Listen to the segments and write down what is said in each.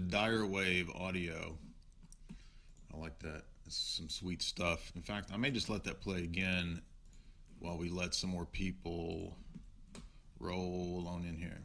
Dyer wave audio. I like that. It's some sweet stuff. In fact, I may just let that play again while we let some more people roll on in here.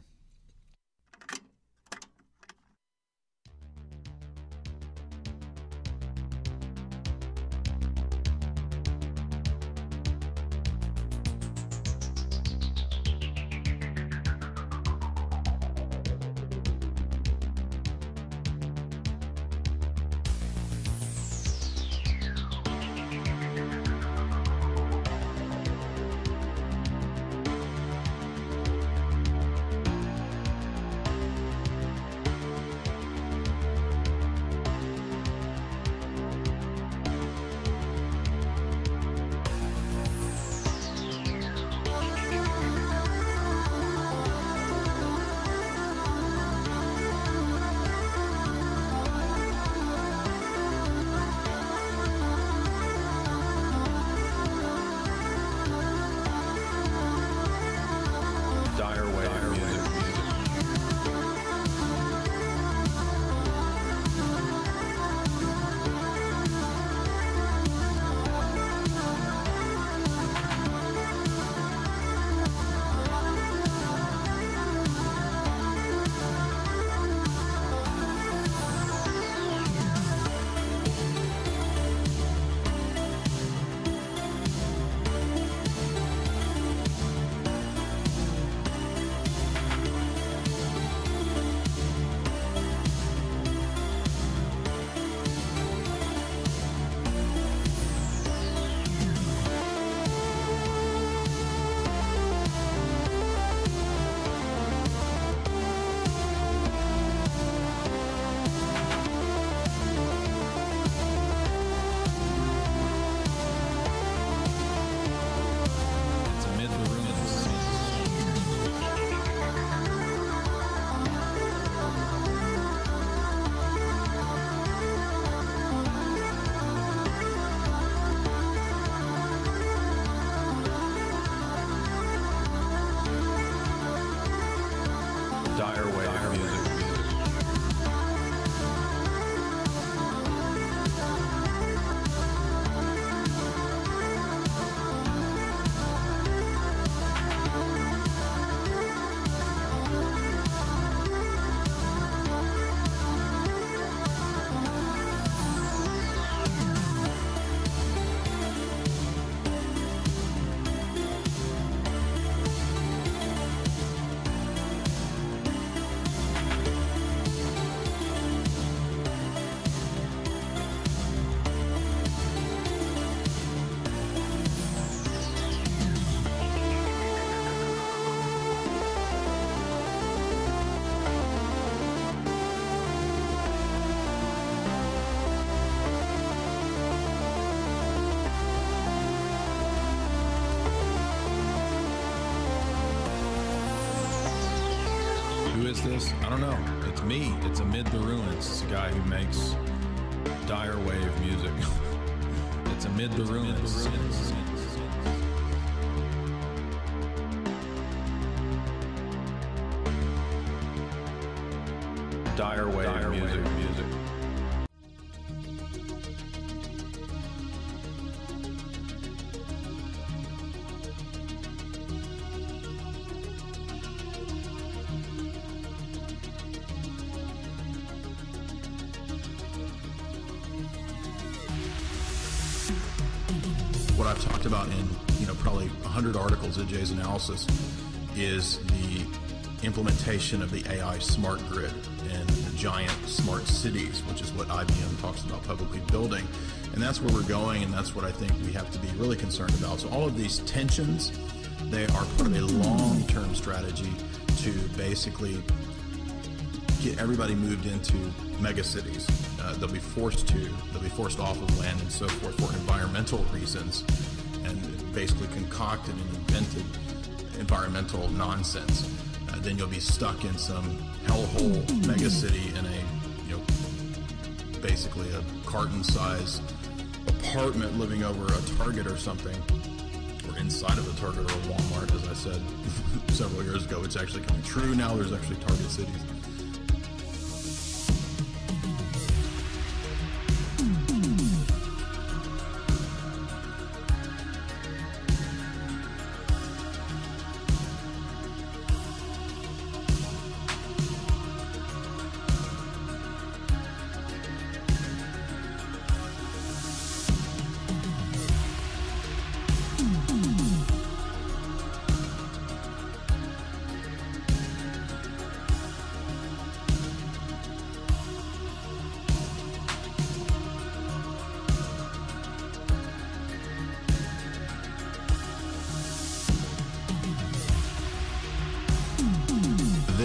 This? I don't know. It's me. It's Amid the Ruins. It's a guy who makes Dyer wave music. It's Amid the Ruins. Dyer wave music. What I've talked about in probably 100 articles at Jay's Analysis is the implementation of the AI smart grid and the giant smart cities, which is what IBM talks about publicly building. And that's where we're going, and that's what I think we have to be really concerned about. So all of these tensions, they are part of a long-term strategy to basically get everybody moved into mega cities. They'll be forced off of land and so forth for environmental reasons, and basically concocted and invented environmental nonsense. Then you'll be stuck in some hellhole mega city in a, basically a carton-sized apartment living over a Target or something, or inside of a Target or a Walmart, as I said several years ago. It's actually coming true now. There's actually Target cities.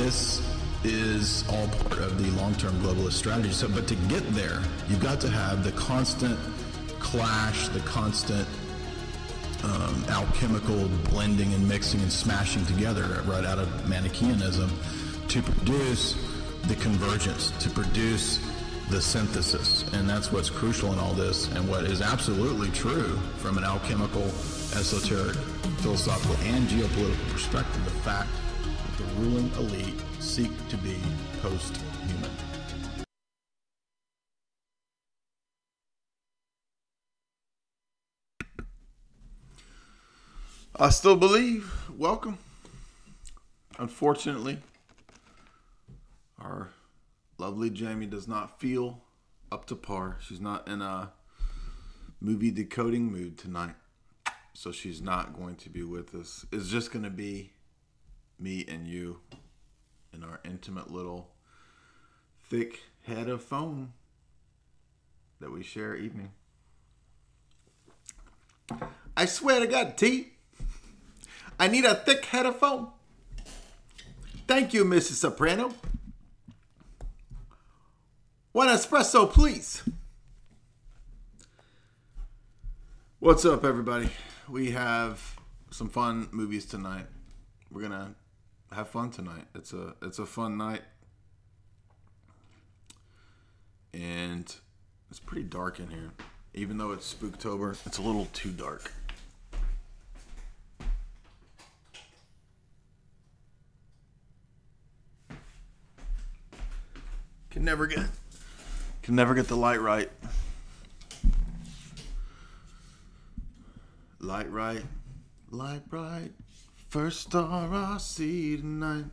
this is all part of the long-term globalist strategy. So, but to get there, you've got to have the constant clash, the constant alchemical blending and mixing and smashing together right out of Manichaeanism to produce the convergence, to produce the synthesis. And that's what's crucial in all this, and what is absolutely true from an alchemical, esoteric, philosophical, and geopolitical perspective, the fact that the ruling elite seek to be post-human. I still believe. Welcome. Unfortunately, our lovely Jamie does not feel up to par. She's not in a movie decoding mood tonight, so she's not going to be with us. It's just going to be me and you in our intimate little thick head of foam that we share evening. I swear to God, T, I need a thick head of foam. Thank you, Mrs. Soprano. One espresso, please. What's up, everybody? We have some fun movies tonight. We're gonna have fun tonight. It's a fun night, and it's pretty dark in here. Even though it's Spooktober, it's a little too dark. Can never get the light right. Light right, light bright. First star I see tonight.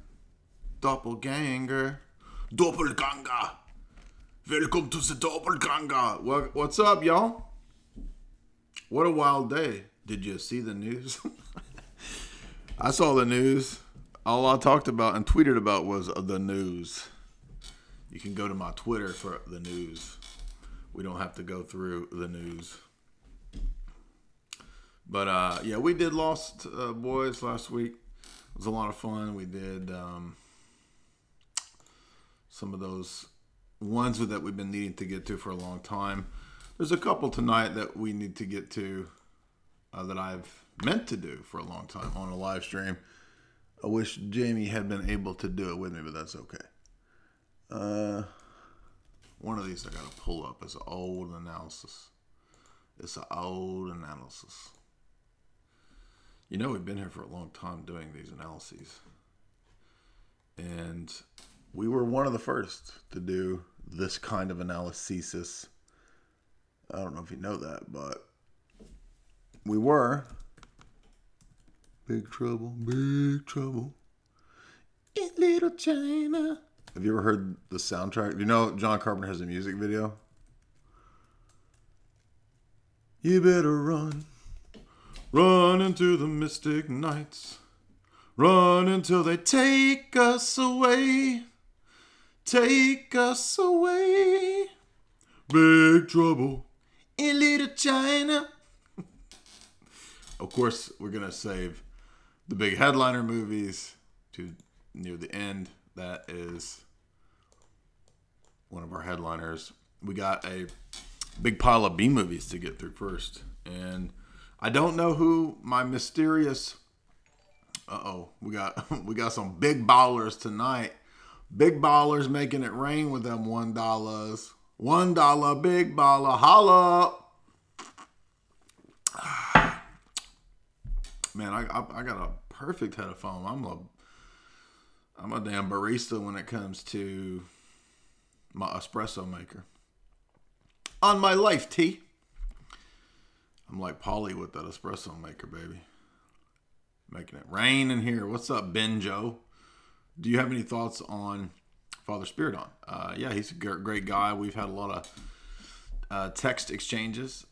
Doppelganger. Doppelganger. Welcome to the Doppelganger. What's up, y'all? What a wild day. Did you see the news? I saw the news. All I talked about and tweeted about was the news. You can go to my Twitter for the news. We don't have to go through the news. But, yeah, we did Lost Boys last week. It was a lot of fun. We did some of those ones that we've been needing to get to for a long time. There's a couple tonight that we need to get to that I've meant to do for a long time on a live stream. I wish Jamie had been able to do it with me, but that's okay. One of these I gotta pull up. It's an old analysis. You know, we've been here for a long time doing these analyses. And we were one of the first to do this kind of analysis. I don't know if you know that, but we were. Big trouble in Little China. Have you ever heard the soundtrack? You know John Carpenter has a music video? You better run. Run into the mystic nights. Run until they take us away. Take us away. Big trouble in Little China. Of course, we're going to save the big headliner movies to near the end. That is one of our headliners. We got a big pile of B movies to get through first. And I don't know who my mysterious... we got some big ballers tonight. Big ballers making it rain with them $1. $1 big baller. Holla! Man, I got a perfect head of foam. I'm a damn barista when it comes to my espresso maker. On my life, T. I'm like Polly with that espresso maker, baby. Making it rain in here. What's up, Benjo? Do you have any thoughts on Father Spiridon? Yeah, he's a great guy. We've had a lot of text exchanges.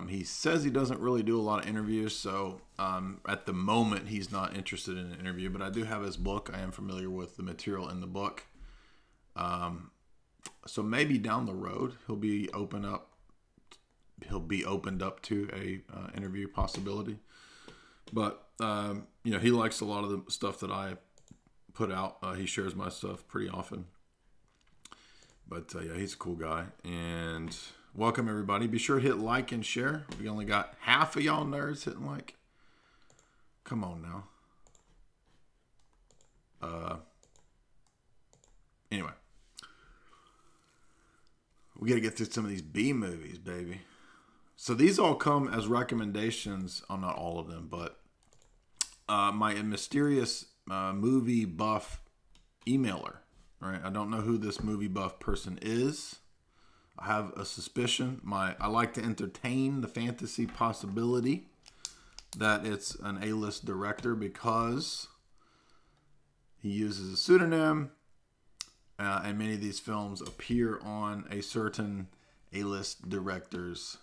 He says he doesn't really do a lot of interviews, so at the moment he's not interested in an interview, but I do have his book. I am familiar with the material in the book. So maybe down the road he'll be opened up to a interview possibility. But he likes a lot of the stuff that I put out. He shares my stuff pretty often. But yeah, he's a cool guy. And welcome, everybody. Be sure to hit like and share. We only got half of y'all nerds hitting like. Come on now. Anyway. We got to get through some of these B movies, baby. So these all come as recommendations. Oh, not all of them, but my mysterious movie buff emailer. Right? I don't know who this movie buff person is. I have a suspicion. I like to entertain the fantasy possibility that it's an A-list director because he uses a pseudonym, and many of these films appear on a certain A-list director's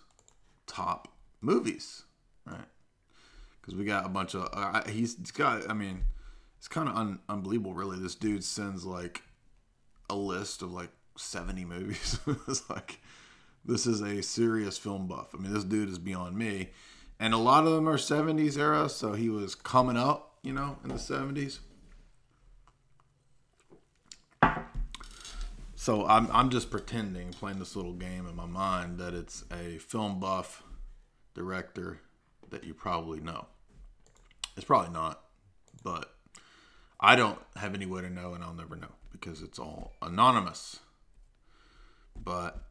top movies, right? Because we got a bunch of he's got. I mean, it's kind of unbelievable, really. This dude sends like a list of like 70 movies. It's like, this is a serious film buff. I mean, this dude is beyond me. And a lot of them are 70s era, so he was coming up, in the 70s. So I'm just pretending, playing this little game in my mind, that it's a film buff director that you probably know. It's probably not, but I don't have any way to know, and I'll never know because it's all anonymous. But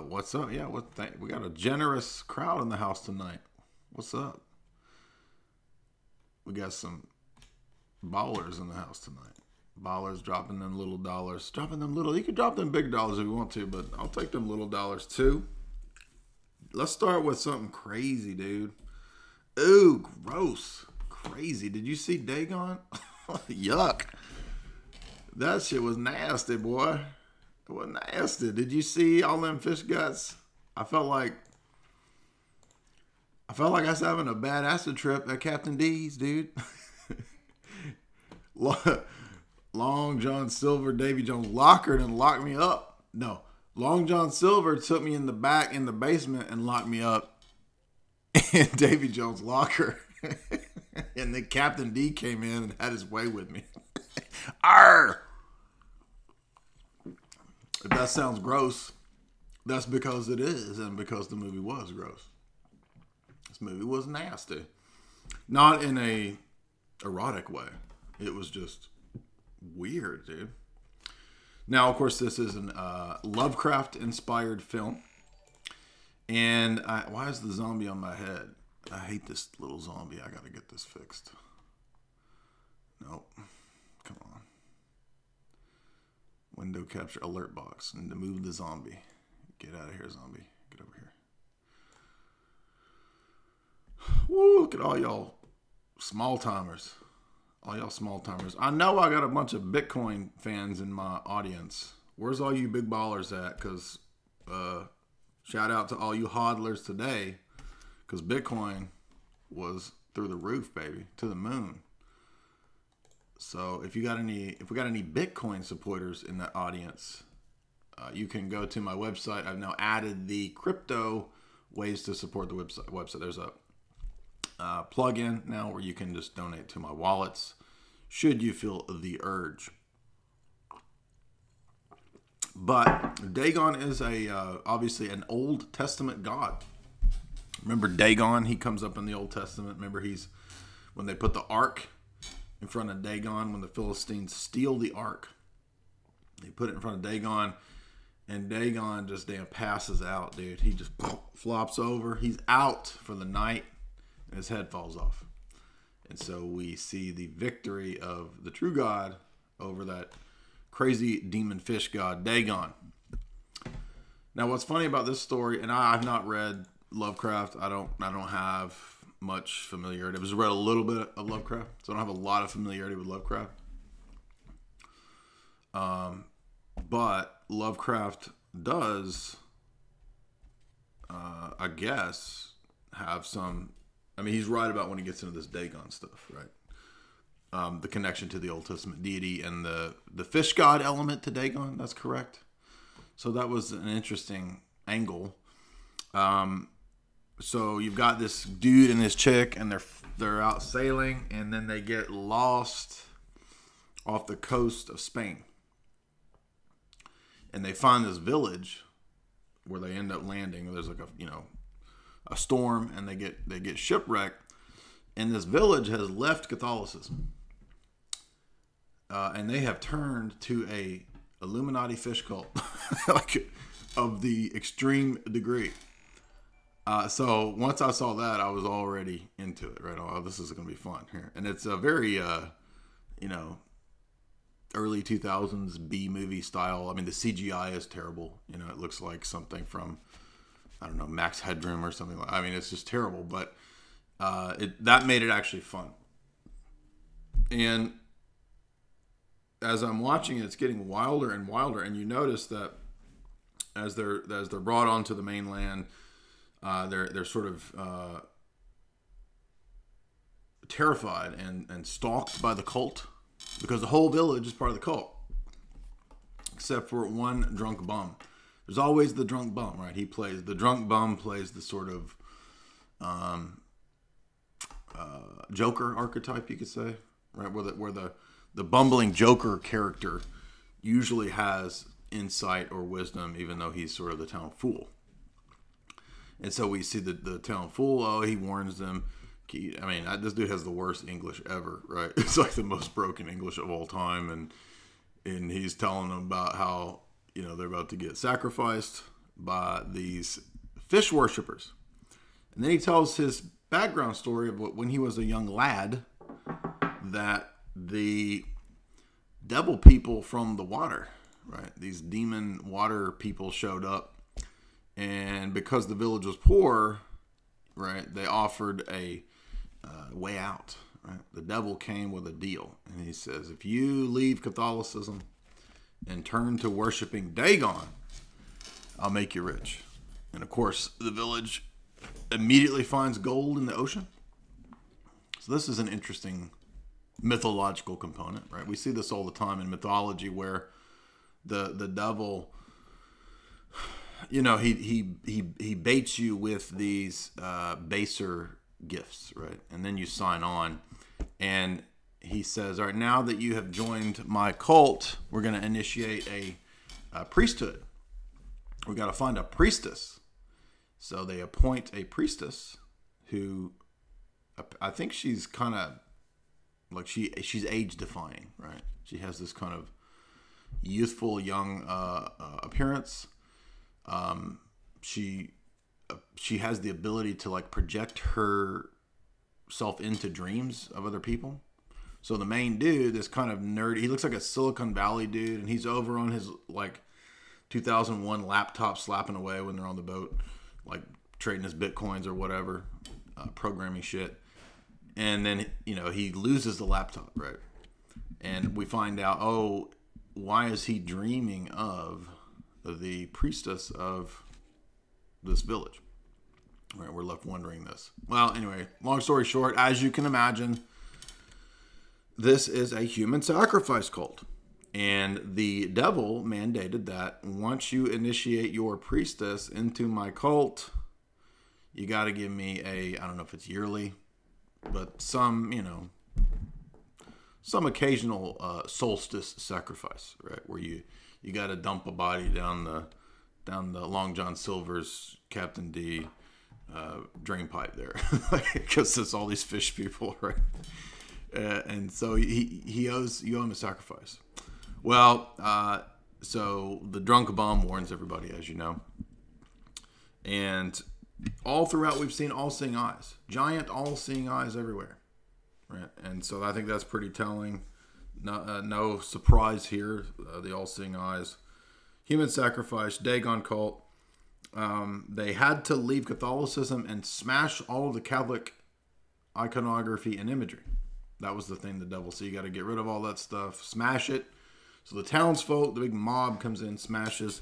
what's up? Yeah, we got a generous crowd in the house tonight. What's up? We got some ballers in the house tonight. Ballers dropping them little dollars. You can drop them big dollars if you want to, but I'll take them little dollars too. Let's start with something crazy, dude. Ooh, gross. Crazy. Did you see Dagon? Yuck. That shit was nasty, boy. It was nasty. Did you see all them fish guts? I felt like I was having a bad acid trip at Captain D's, dude. Long John Silver, Davy Jones Lockered and locked me up. No, Long John Silver took me in the back in the basement and locked me up in Davy Jones' locker. And then Captain D came in and had his way with me. Arr! If that sounds gross, that's because it is, and because the movie was gross. This movie was nasty. Not in a erotic way. It was just weird, dude. Now, of course, this is an Lovecraft-inspired film. And why is the zombie on my head? I hate this little zombie. I got to get this fixed. Nope. Come on. Window capture alert box. And to move the zombie. Get out of here, zombie. Get over here. Woo, look at all y'all small timers. All y'all small timers. I know I got a bunch of Bitcoin fans in my audience. Where's all you big ballers at? Because shout out to all you hodlers today. Because Bitcoin was through the roof, baby. To the moon. So if we got any Bitcoin supporters in the audience, you can go to my website. I've now added the crypto ways to support the website. There's a plug-in now where you can just donate to my wallets should you feel the urge. But Dagon is obviously an Old Testament god. Remember Dagon? He comes up in the Old Testament. Remember when they put the ark in front of Dagon, when the Philistines steal the ark, they put it in front of Dagon, and Dagon just damn passes out, dude. He just flops over. He's out for the night, and his head falls off. And so we see the victory of the true God over that crazy demon fish god, Dagon. Now, what's funny about this story, and I've not read Lovecraft. I don't have much familiarity. I've just read a little bit of Lovecraft, so I don't have a lot of familiarity with Lovecraft. But Lovecraft does, I guess, have some. I mean, he's right about when he gets into this Dagon stuff, right? The connection to the Old Testament deity and the fish god element to Dagon. That's correct. So that was an interesting angle. So you've got this dude and this chick, and they're out sailing, and then they get lost off the coast of Spain. And they find this village where they end up landing. There's like a storm, and they get shipwrecked. And this village has left Catholicism, and they have turned to a Illuminati fish cult, like of the extreme degree. So once I saw that, I was already into it. Right? Oh, this is going to be fun here, and it's a very early 2000s B movie style. I mean, the CGI is terrible. It looks like something from, I don't know, Max Headroom or something like. I mean, it's just terrible. But that made it actually fun. And as I'm watching it, it's getting wilder and wilder. And you notice that as they're brought onto the mainland, they're sort of terrified and stalked by the cult, because the whole village is part of the cult, except for one drunk bum. There's always the drunk bum, right? The drunk bum plays the sort of Joker archetype, you could say, right? Where the bumbling Joker character usually has insight or wisdom, even though he's sort of the town fool. And so we see the town fool. Oh, he warns them. I mean, this dude has the worst English ever, right? It's like the most broken English of all time, and he's telling them about how they're about to get sacrificed by these fish worshippers. And then he tells his background story of when he was a young lad, that the devil people from the water, right? These demon water people showed up, and because the village was poor, right, they offered a way out. Right? The devil came with a deal, and he says, if you leave Catholicism and turn to worshiping Dagon, I'll make you rich. And of course, the village immediately finds gold in the ocean. So this is an interesting mythological component, right? We see this all the time in mythology, where the devil, he baits you with these baser gifts, right? And then you sign on, and he says, all right, now that you have joined my cult, we're going to initiate a priesthood. We got to find a priestess. So they appoint a priestess who, I think she's kind of like she's age defying, right? She has this kind of youthful young appearance. She has the ability to like project herself into dreams of other people. So the main dude, this kind of nerd, he looks like a Silicon Valley dude, and he's over on his like 2001 laptop slapping away when they're on the boat, like trading his bitcoins or whatever, programming shit. And then, he loses the laptop, right? And we find out, oh, why is he dreaming of the priestess of this village? Right, we're left wondering this. Well, anyway, long story short, as you can imagine, this is a human sacrifice cult. And the devil mandated that once you initiate your priestess into my cult, you got to give me I don't know if it's yearly, but some occasional solstice sacrifice, right? Where you got to dump a body down the Long John Silver's Captain D drain pipe there, because there's all these fish people, right? And so you owe him a sacrifice. Well, so the drunk bum warns everybody, as you know, and all throughout we've seen all-seeing eyes, giant all-seeing eyes everywhere, right? And so I think that's pretty telling. No surprise here. The all-seeing eyes, human sacrifice, Dagon cult. They had to leave Catholicism and smash all of the Catholic iconography and imagery. That was the thing the devil said. You got to get rid of all that stuff, smash it. So the townsfolk, the big mob comes in, smashes.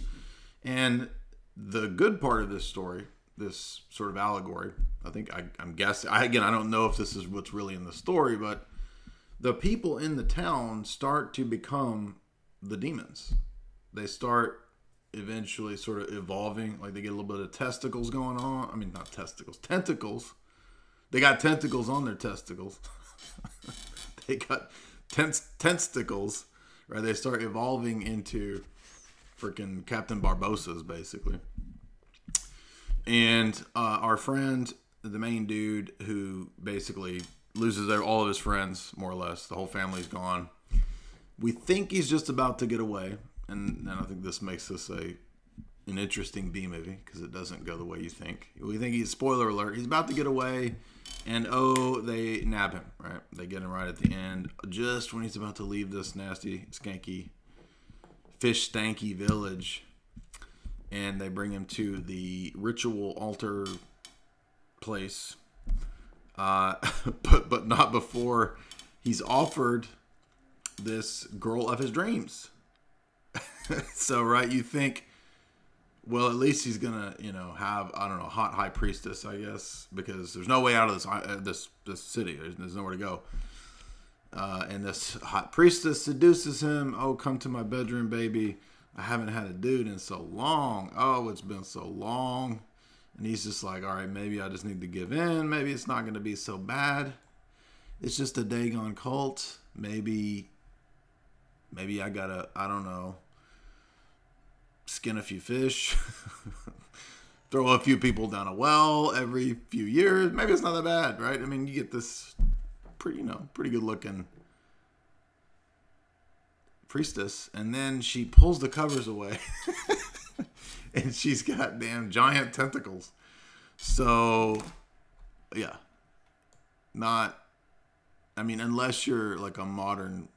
And the good part of this story, this sort of allegory, I think I'm guessing, I don't know if this is what's really in the story, but the people in the town start to become the demons. They start eventually sort of evolving, like they get a little bit of testicles going on. I mean, not testicles, tentacles. They got tentacles on their testicles. tentsticles, right? They start evolving into freaking Captain Barbosas, basically. And our friend, the main dude, who basically loses all of his friends, more or less. The whole family's gone. We think he's just about to get away. And I think this makes this an interesting B-movie, because it doesn't go the way you think. We think spoiler alert, he's about to get away. And they nab him, right? They get him right at the end, just when he's about to leave this nasty, skanky, fish stanky village. And they bring him to the ritual altar place, but not before he's offered this girl of his dreams. So, right, you think, well, at least he's gonna, have, I don't know, hot high priestess, I guess, because there's no way out of this city. There's nowhere to go. And this hot priestess seduces him. Oh, come to my bedroom, baby. I haven't had a dude in so long. Oh, it's been so long. And he's just like, all right, maybe I just need to give in. Maybe it's not going to be so bad. It's just a Dagon cult. Maybe I got to, I don't know, skin a few fish. Throw a few people down a well every few years. Maybe it's not that bad, right? I mean, you get this pretty good looking priestess, and then she pulls the covers away and she's got damn giant tentacles. So yeah, unless you're like a modern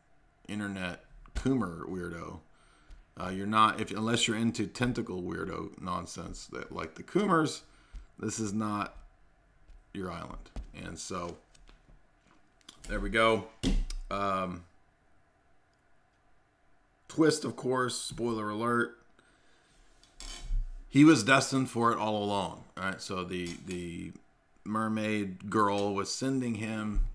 internet Coomer weirdo, you're not, unless you're into tentacle weirdo nonsense that like the Coomers, this is not your island. And so there we go. Twist, of course, spoiler alert, he was destined for it all along. All right, so the mermaid girl was sending him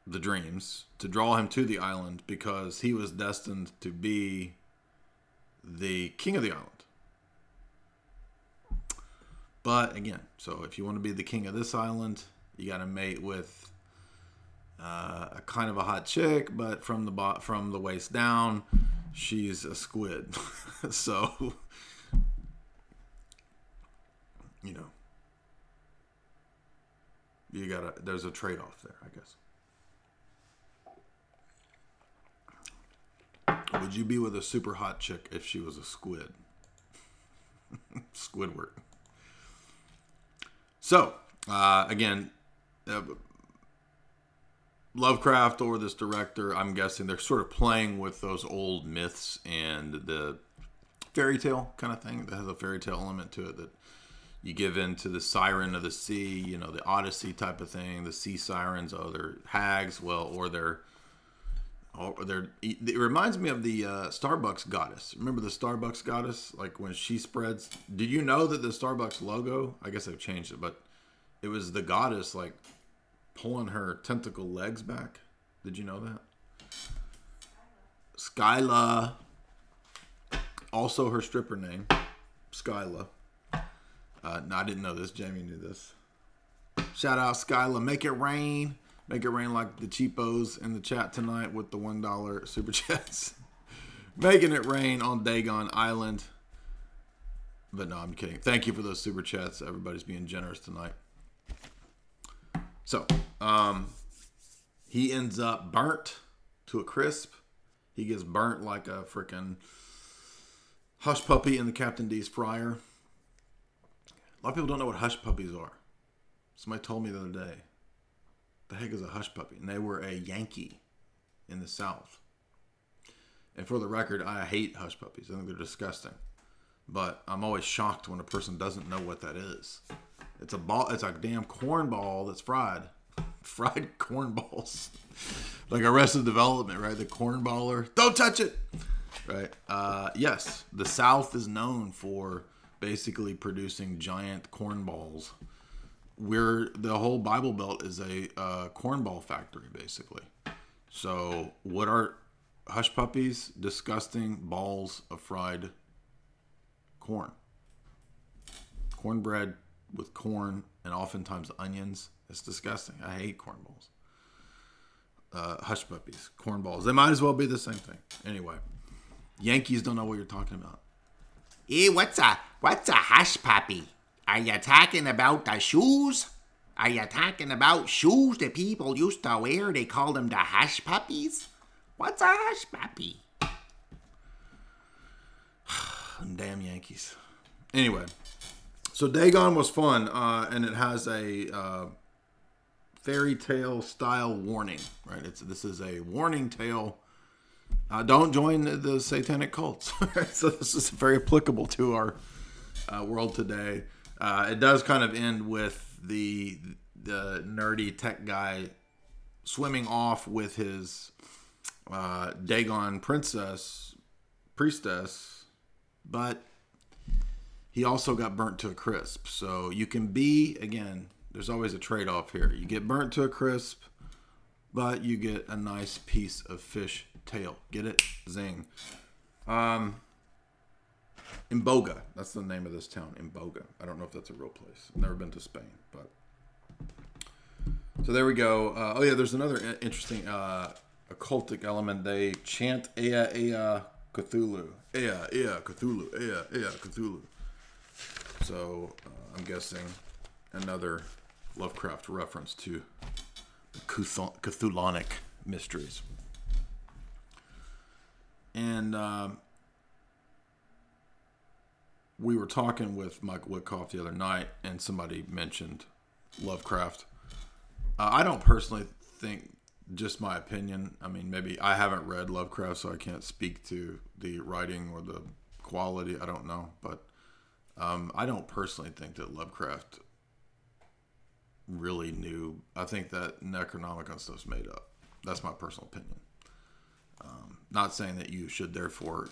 the dreams to draw him to the island, because he was destined to be the king of the island. But again, so if you want to be the king of this island, you got to mate with a kind of a hot chick, but from the waist down, she's a squid. So, there's a trade-off there, I guess. Would you be with a super hot chick if she was a squid? Squidward. So, again, Lovecraft or this director, I'm guessing they're sort of playing with those old myths and the fairy tale kind of thing that has a fairy tale element to it, that you give in to the siren of the sea, the Odyssey type of thing, the sea sirens, they're hags, it reminds me of the Starbucks goddess. Remember the Starbucks goddess? Like when she spreads, did you know that the Starbucks logo, I guess they've changed it, but it was the goddess like pulling her tentacle legs back. Did you know that? Skyla. Also her stripper name, Skyla. No, I didn't know this. Jamie knew this. Shout out Skyla. Make it rain. Make it rain like the cheapos in the chat tonight with the $1 super chats. Making it rain on Dagon Island. But no, I'm kidding. Thank you for those super chats. Everybody's being generous tonight. So, he ends up burnt to a crisp. He gets burnt like a freaking hush puppy in the Captain D's fryer. A lot of people don't know what hush puppies are. Somebody told me the other day, the heck is a hush puppy? And they were a Yankee in the South. And for the record, I hate hush puppies. I think they're disgusting. But I'm always shocked when a person doesn't know what that is. It's a ball. It's a damn corn ball that's fried. Fried corn balls. Like Arrested Development, right? The corn baller. Don't touch it! Right? Yes, the South is known for basically producing giant corn balls. The whole Bible Belt is a cornball factory, basically. So what are hush puppies? Disgusting balls of fried corn. Cornbread with corn and oftentimes onions. It's disgusting. I hate corn balls. hush puppies, cornballs. They might as well be the same thing. Anyway, Yankees don't know what you're talking about. Hey, what's a hush puppy? Are you talking about the shoes? Are you talking about shoes that people used to wear? They call them the hush puppies? What's a hush puppy? Damn Yankees. Anyway, so Dagon was fun, and it has a fairy tale style warning, right? This is a warning tale. Don't join the satanic cults. So this is very applicable to our world today. It does kind of end with the nerdy tech guy swimming off with his Dagon priestess, but he also got burnt to a crisp. So you can be, again, there's always a trade-off here. You get burnt to a crisp, but you get a nice piece of fish tail. Get it? Zing. Imboga. That's the name of this town. Imboga. I don't know if that's a real place. I've never been to Spain, but so there we go. Oh yeah, there's another interesting occultic element. They chant Ea Ea Cthulhu. Ea Ea Cthulhu. Ea Ea Cthulhu. So I'm guessing another Lovecraft reference to the Cthulhonic mysteries. And we were talking with Mike Woodcoff the other night, and somebody mentioned Lovecraft. I don't personally think, just my opinion, I mean, maybe I haven't read Lovecraft, so I can't speak to the writing or the quality. I don't know. But I don't personally think that Lovecraft really knew. I think that Necronomicon stuff's made up. That's my personal opinion. Not saying that you should therefore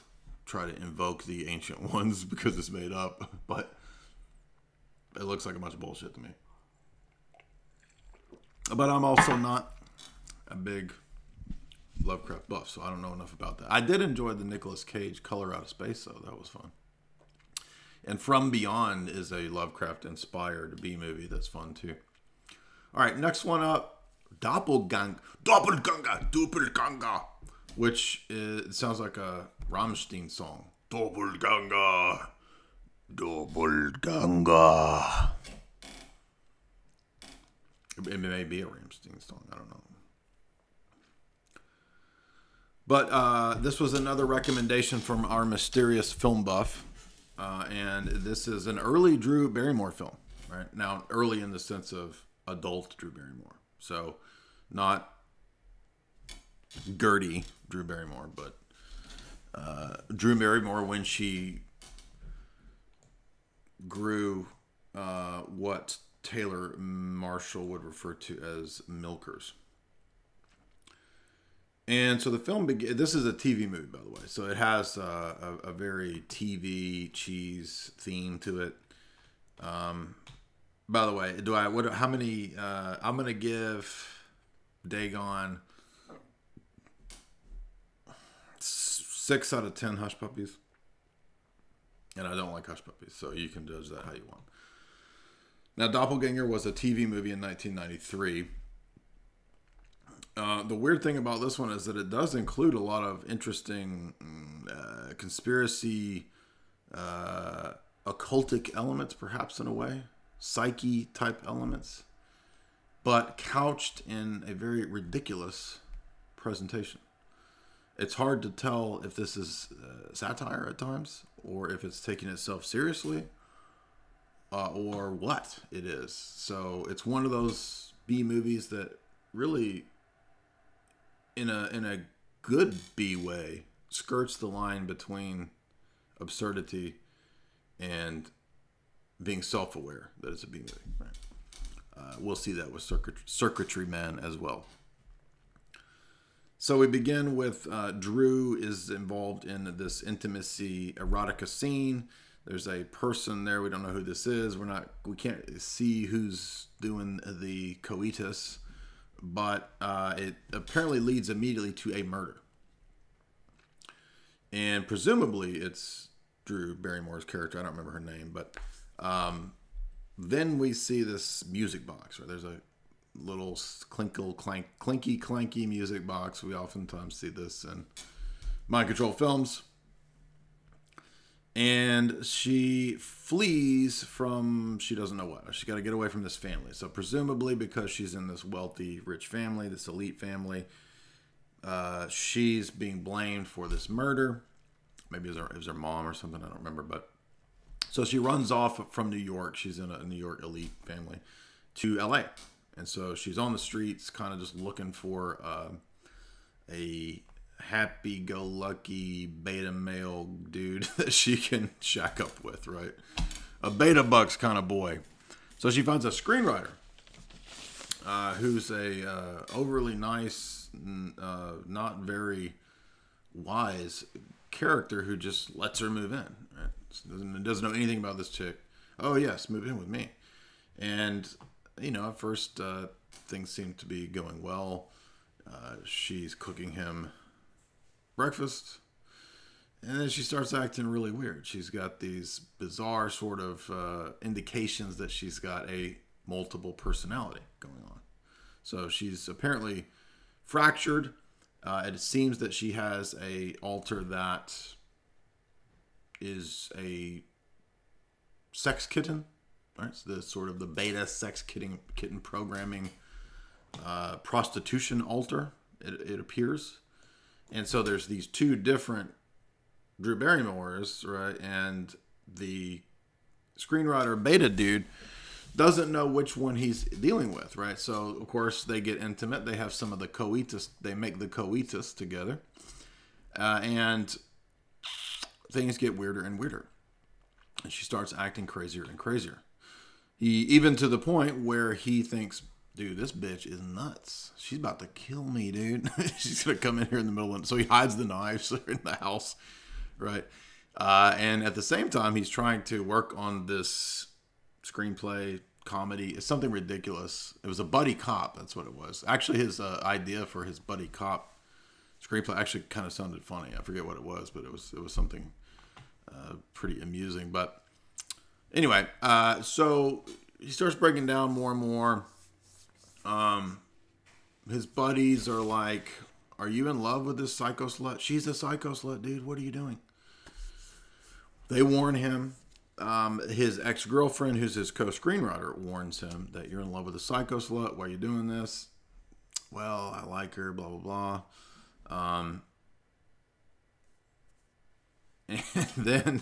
try to invoke the ancient ones because it's made up, but it looks like a bunch of bullshit to me. But I'm also not a big Lovecraft buff, so I don't know enough about that. I did enjoy the Nicolas Cage Color Out of Space, though. That was fun. And From Beyond is a Lovecraft-inspired B-movie that's fun, too. All right, next one up, Doppelganger, which sounds like a Rammstein song. Doppelganger. It may be a Rammstein song. I don't know. But this was another recommendation from our mysterious film buff. And this is an early Drew Barrymore film. Right? Now, early in the sense of adult Drew Barrymore. So, not Gertie Drew Barrymore, but Drew Barrymore when she grew what Taylor Marshall would refer to as milkers. And so the film this is a TV movie, by the way, so it has a very TV cheese theme to it. By the way, how many I'm gonna give Dagon 6 out of 10 hush puppies. And I don't like hush puppies, so you can judge that how you want. Now, Doppelganger was a TV movie in 1993. The weird thing about this one is that it does include a lot of interesting conspiracy, occultic elements, perhaps in a way. Psyche type elements. But couched in a very ridiculous presentation. It's hard to tell if this is satire at times, or if it's taking itself seriously, or what it is. So it's one of those B movies that really, in a good B way, skirts the line between absurdity and being self-aware that it's a B movie. Right? We'll see that with Circuitry Man as well. So we begin with Drew is involved in this intimacy erotica scene. There's a person there. We don't know who this is. We can't see who's doing the coitus, but it apparently leads immediately to a murder. And presumably it's Drew Barrymore's character. I don't remember her name, but then we see this music box. Right? There's a little clinky clanky music box. We oftentimes see this in mind control films. And she flees from, she doesn't know what. She's got to get away from this family. So presumably because she's in this wealthy, rich family, this elite family, she's being blamed for this murder. Maybe it was her mom or something. I don't remember. But so she runs off from New York. She's in a New York elite family to LA. And so she's on the streets kind of just looking for a happy-go-lucky beta male dude that she can shack up with, right? A beta bucks kind of boy. So she finds a screenwriter who's a overly nice, not very wise character who just lets her move in. Right? Doesn't know anything about this chick. Oh yes, move in with me. And at first things seem to be going well. She's cooking him breakfast, and then she starts acting really weird. She's got these bizarre sort of indications that she's got a multiple personality going on. So she's apparently fractured. It seems that she has a alter that is a sex kitten, right? So the sort of the beta sex kitten programming prostitution altar, it appears. And so there's these two different Drew Barrymores, right? And the screenwriter beta dude doesn't know which one he's dealing with, right? So, of course, they get intimate. They have some of the coitus. They make the coitus together. And things get weirder and weirder. And she starts acting crazier and crazier. Even to the point where he thinks, dude, this bitch is nuts. She's about to kill me, dude. She's going to come in here in the middle. So he hides the knives in the house, right? And at the same time, he's trying to work on this screenplay comedy. It's something ridiculous. It was a buddy cop. That's what it was. Actually, his idea for his buddy cop screenplay actually kind of sounded funny. I forget what it was, but it was something pretty amusing. But anyway, so he starts breaking down more and more. His buddies are like, are you in love with this psycho slut? She's a psycho slut, dude. What are you doing? They warn him. His ex-girlfriend, who's his co-screenwriter, warns him that you're in love with a psycho slut. Why are you doing this? Well, I like her, blah, blah, blah. And then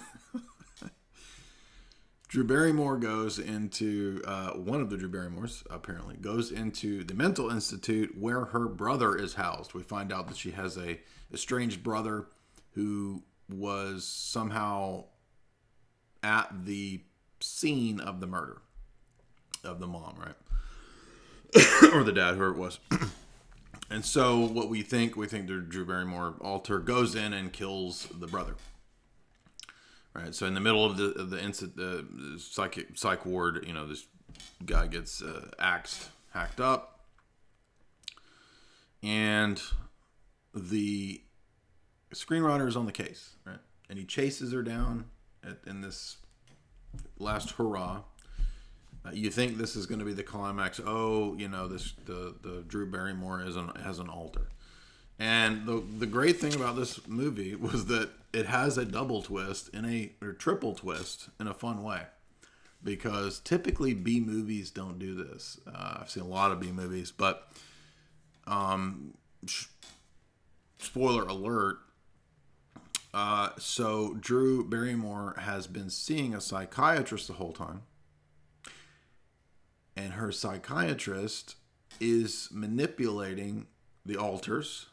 Drew Barrymore goes into, one of the Drew Barrymores, apparently, goes into the mental institute where her brother is housed. We find out that she has a estranged brother who was somehow at the scene of the murder of the mom, right? Or the dad, whoever it was. And so what we think the Drew Barrymore alter goes in and kills the brother. Right, so in the middle of the psych ward, this guy gets hacked up, and the screenwriter is on the case, right? And he chases her down in this last hurrah. You think this is going to be the climax? Oh, the Drew Barrymore has an alter. And the great thing about this movie was that it has a double twist or triple twist in a fun way. Because typically B movies don't do this. I've seen a lot of B movies, but spoiler alert. So Drew Barrymore has been seeing a psychiatrist the whole time. And her psychiatrist is manipulating the alters.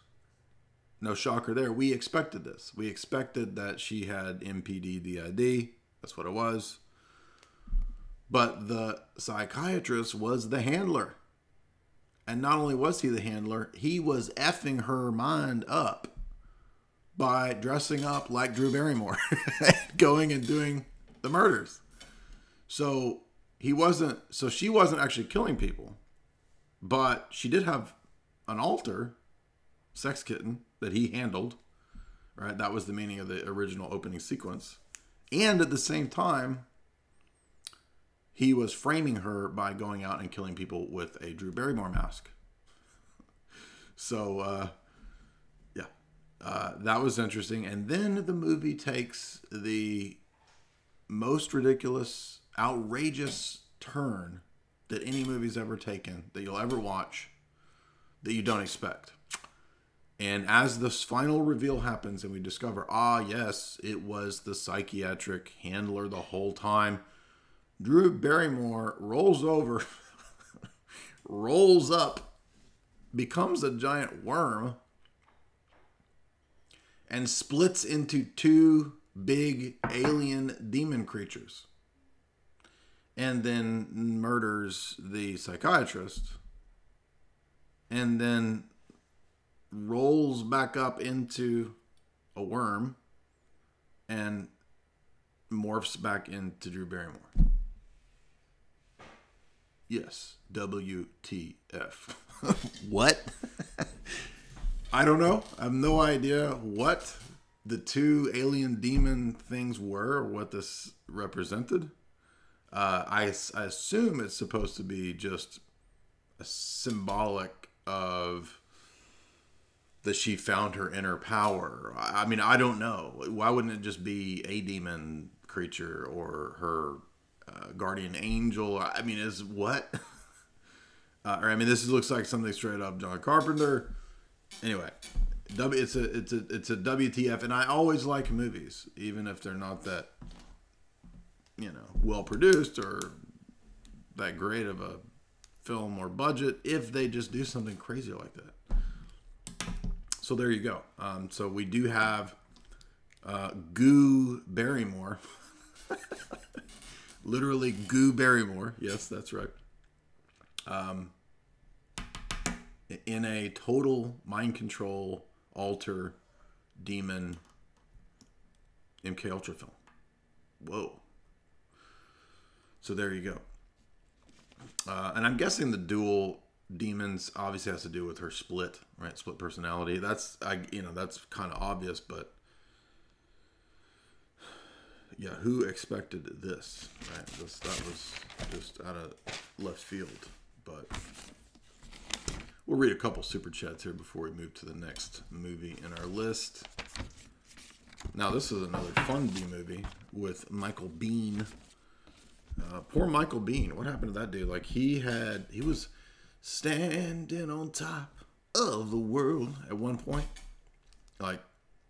No shocker there. We expected this. We expected that she had MPD-DID. That's what it was. But the psychiatrist was the handler. And not only was he the handler, he was effing her mind up by dressing up like Drew Barrymore. Going and doing the murders. So she wasn't actually killing people. But she did have an alter, sex kitten, that he handled, right? That was the meaning of the original opening sequence. And at the same time, he was framing her by going out and killing people with a Drew Barrymore mask. So, that was interesting. And then the movie takes the most ridiculous, outrageous turn that any movie's ever taken, that you'll ever watch, that you don't expect. And as this final reveal happens and we discover, yes, it was the psychiatric handler the whole time, Drew Barrymore rolls over, rolls up, becomes a giant worm, and splits into two big alien demon creatures. And then murders the psychiatrist. And then rolls back up into a worm and morphs back into Drew Barrymore. Yes, WTF. What? I don't know. I have no idea what the two alien demon things were or what this represented. I assume it's supposed to be just a symbolic of that she found her inner power. I mean, I don't know. Why wouldn't it just be a demon creature or her guardian angel? I mean, is what? This looks like something straight up John Carpenter. Anyway, it's a WTF, and I always like movies, even if they're not that, well produced or that great of a film or budget, if they just do something crazy like that. So there you go. So we do have Goo Barrymore, literally Goo Barrymore. Yes, that's right. In a total mind control, alter, demon, MK Ultra film. Whoa. So there you go. And I'm guessing the dual demons obviously has to do with her split, right? Split personality. That's kind of obvious, but yeah, who expected this, right? That was just out of left field, but we'll read a couple super chats here before we move to the next movie in our list. Now, this is another fun B movie with Michael Biehn. Poor Michael Biehn. What happened to that dude? Like, he was standing on top of the world at one point. Like,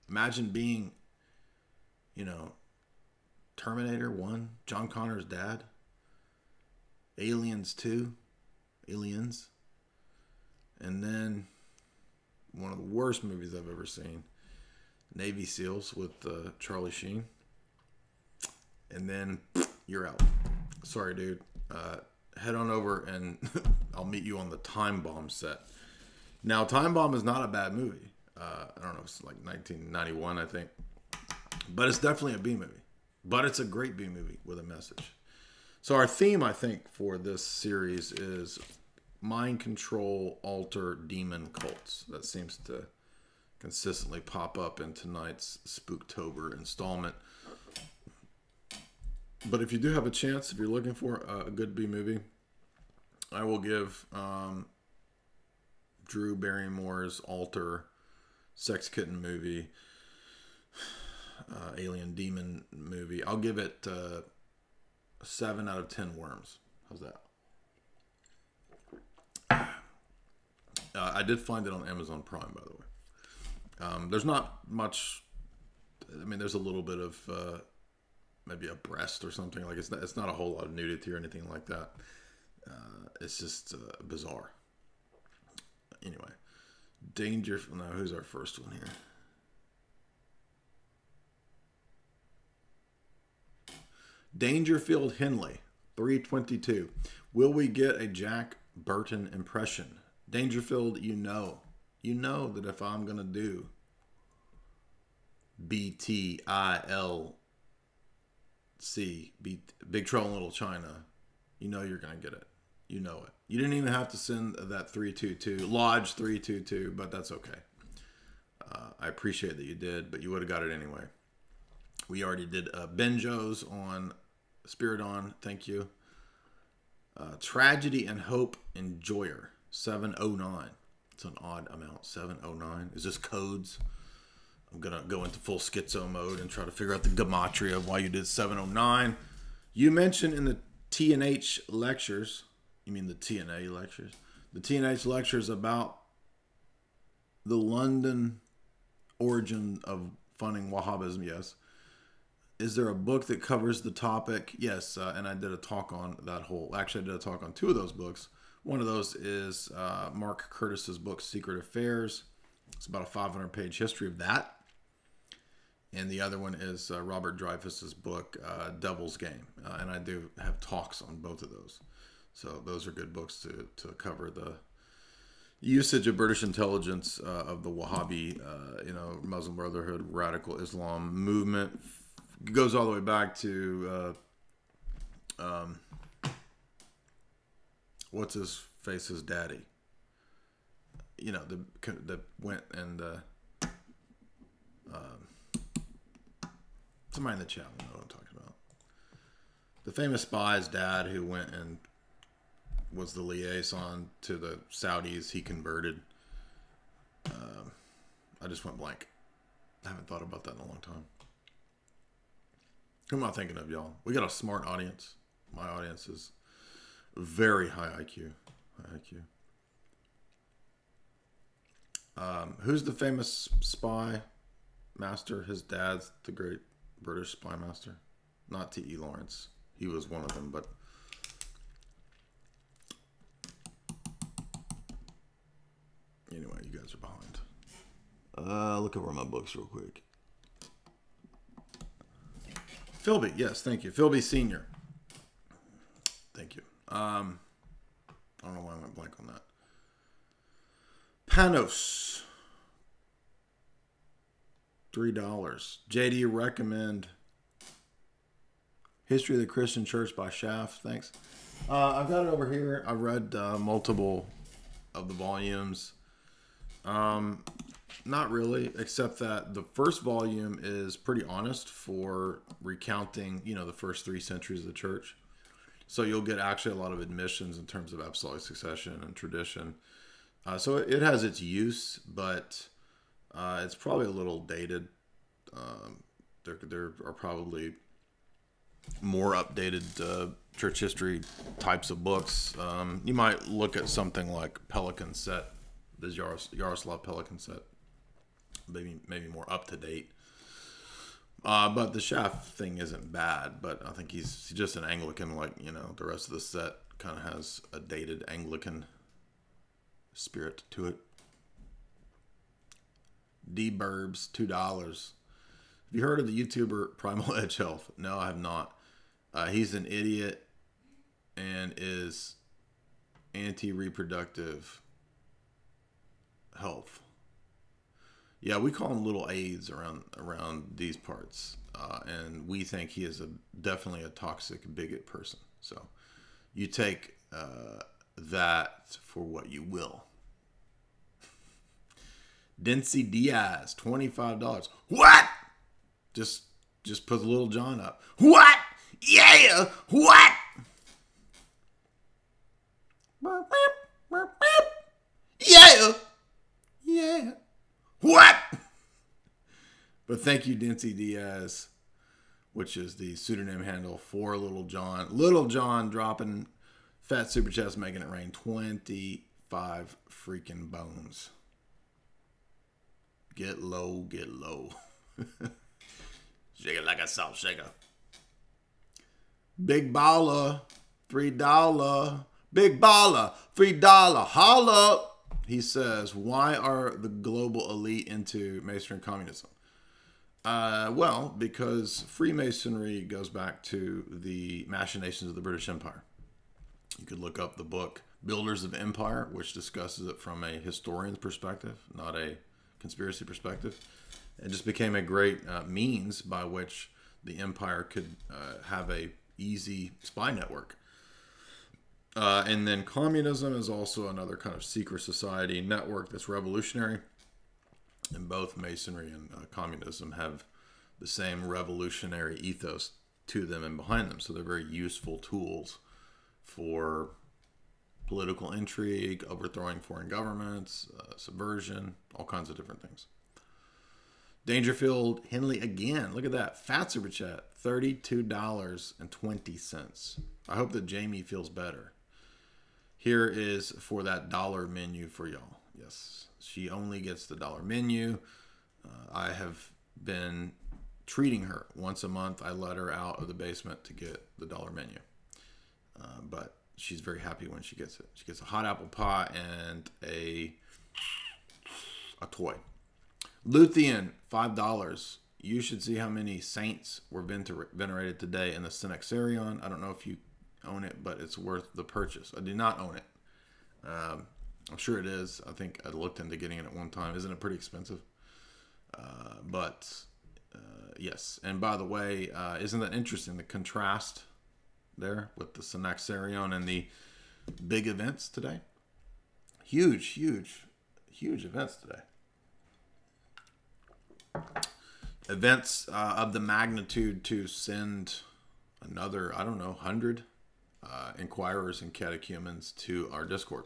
imagine being, Terminator 1, John Connor's dad, Aliens 2, Aliens, and then one of the worst movies I've ever seen, Navy SEALs with Charlie Sheen, and then you're out. Sorry, dude. Head on over and I'll meet you on the Time Bomb set. Now, Time Bomb is not a bad movie. I don't know, it's like 1991, I think. But it's definitely a B movie. But it's a great B movie with a message. So our theme, I think, for this series is mind control, alter, demon cults. That seems to consistently pop up in tonight's Spooktober installment. But if you do have a chance, if you're looking for a good B movie, I will give Drew Barrymore's Alter Sex Kitten movie, Alien Demon movie, I'll give it 7 out of 10 worms. How's that? I did find it on Amazon Prime, by the way. There's not much. I mean, there's a little bit of maybe a breast or something. Like it's not a whole lot of nudity or anything like that. It's just bizarre. Anyway, now who's our first one here? Dangerfield Henley, 322. Will we get a Jack Burton impression? Dangerfield, you know that if I'm going to do BTILC, Big Trouble in Little China, you're going to get it. You know it. You didn't even have to send that 322, Lodge 322, but that's okay. I appreciate that you did, but you would have got it anyway. We already did Benjos on Spiridon. Thank you. Tragedy and Hope Enjoyer, 709. It's an odd amount, 709. Is this codes? I'm going to go into full schizo mode and try to figure out the gematria of why you did 709. You mentioned in the T&H lectures, you mean the TNA lectures? The T&H lectures about the London origin of funding Wahhabism, yes. Is there a book that covers the topic? Yes, and I did a talk on that whole... Actually, I did a talk on 2 of those books. One of those is Mark Curtis's book, Secret Affairs. It's about a 500-page history of that. And the other one is Robert Dreyfuss's book, Devil's Game. And I do have talks on both of those. So those are good books to cover the usage of British intelligence of the Wahhabi, Muslim Brotherhood, radical Islam movement. It goes all the way back to what's his face's daddy. You know, that went and somebody in the chat will know what I'm talking about. The famous spy's dad who went and was the liaison to the Saudis. He converted. I just went blank. I haven't thought about that in a long time. Who am I thinking of, y'all? We got a smart audience. My audience is very high IQ. Who's the famous spy master? His dad's the great British spy master. Not T.E. Lawrence. He was one of them, but... Anyway, you guys are behind. Look over my books real quick. Philby, yes, thank you. Philby Sr. Thank you. I don't know why I went blank on that. Panos. $3. Jay, do you recommend History of the Christian Church by Schaff? Thanks. I've got it over here. I read multiple of the volumes. Not really, except that the first volume is pretty honest for recounting, the first 3 centuries of the church. So you'll get actually a lot of admissions in terms of apostolic succession and tradition. So it has its use, but it's probably a little dated. There are probably more updated church history types of books. You might look at something like Pelican Set, the Yaroslav Pelican Set. Maybe more up to date. But the Schaff thing isn't bad, but I think he's just an Anglican, like, the rest of the set kind of has a dated Anglican spirit to it. D-Burbs, $2. Have you heard of the YouTuber Primal Edge Health? No, I have not. He's an idiot and is anti-reproductive health. Yeah, we call him Little AIDS around these parts, and we think he is definitely a toxic bigot person. So you take that for what you will. Dency Diaz, $25. What? Just put Little John up. What? Yeah. What? Yeah. Yeah. What? But thank you, Dency Diaz, which is the pseudonym handle for Little John. Little John dropping fat super chats, making it rain. 25 freaking bones. Get low, get low. Shake it like a salt shaker. Big baller, $3. Big baller, $3. Holla. He says, why are the global elite into Masonry and communism? Well, because Freemasonry goes back to the machinations of the British Empire. You could look up the book Builders of Empire, which discusses it from a historian's perspective, not a conspiracy perspective. It just became a great means by which the empire could have a easy spy network. And then communism is also another kind of secret society network that's revolutionary. And both Masonry and communism have the same revolutionary ethos to them and behind them. So they're very useful tools for political intrigue, overthrowing foreign governments, subversion, all kinds of different things. Dangerfield Henley again. Look at that. Fat Super Chat. $32.20. I hope that Jamie feels better. Here is for that dollar menu for y'all. Yes, she only gets the dollar menu. I have been treating her once a month. I let her out of the basement to get the dollar menu. But she's very happy when she gets it. She gets a hot apple pie and a toy. Luthien, $5. You should see how many saints were venerated today in the Synaxarion. I don't know if you own it, but it's worth the purchase. I do not own it. I'm sure it is. I think I looked into getting it at one time. Isn't it pretty expensive? Yes. And by the way, isn't that interesting, the contrast there with the Synaxarion and the big events today? Huge events today. Events of the magnitude to send another, 100 inquirers and catechumens to our Discord.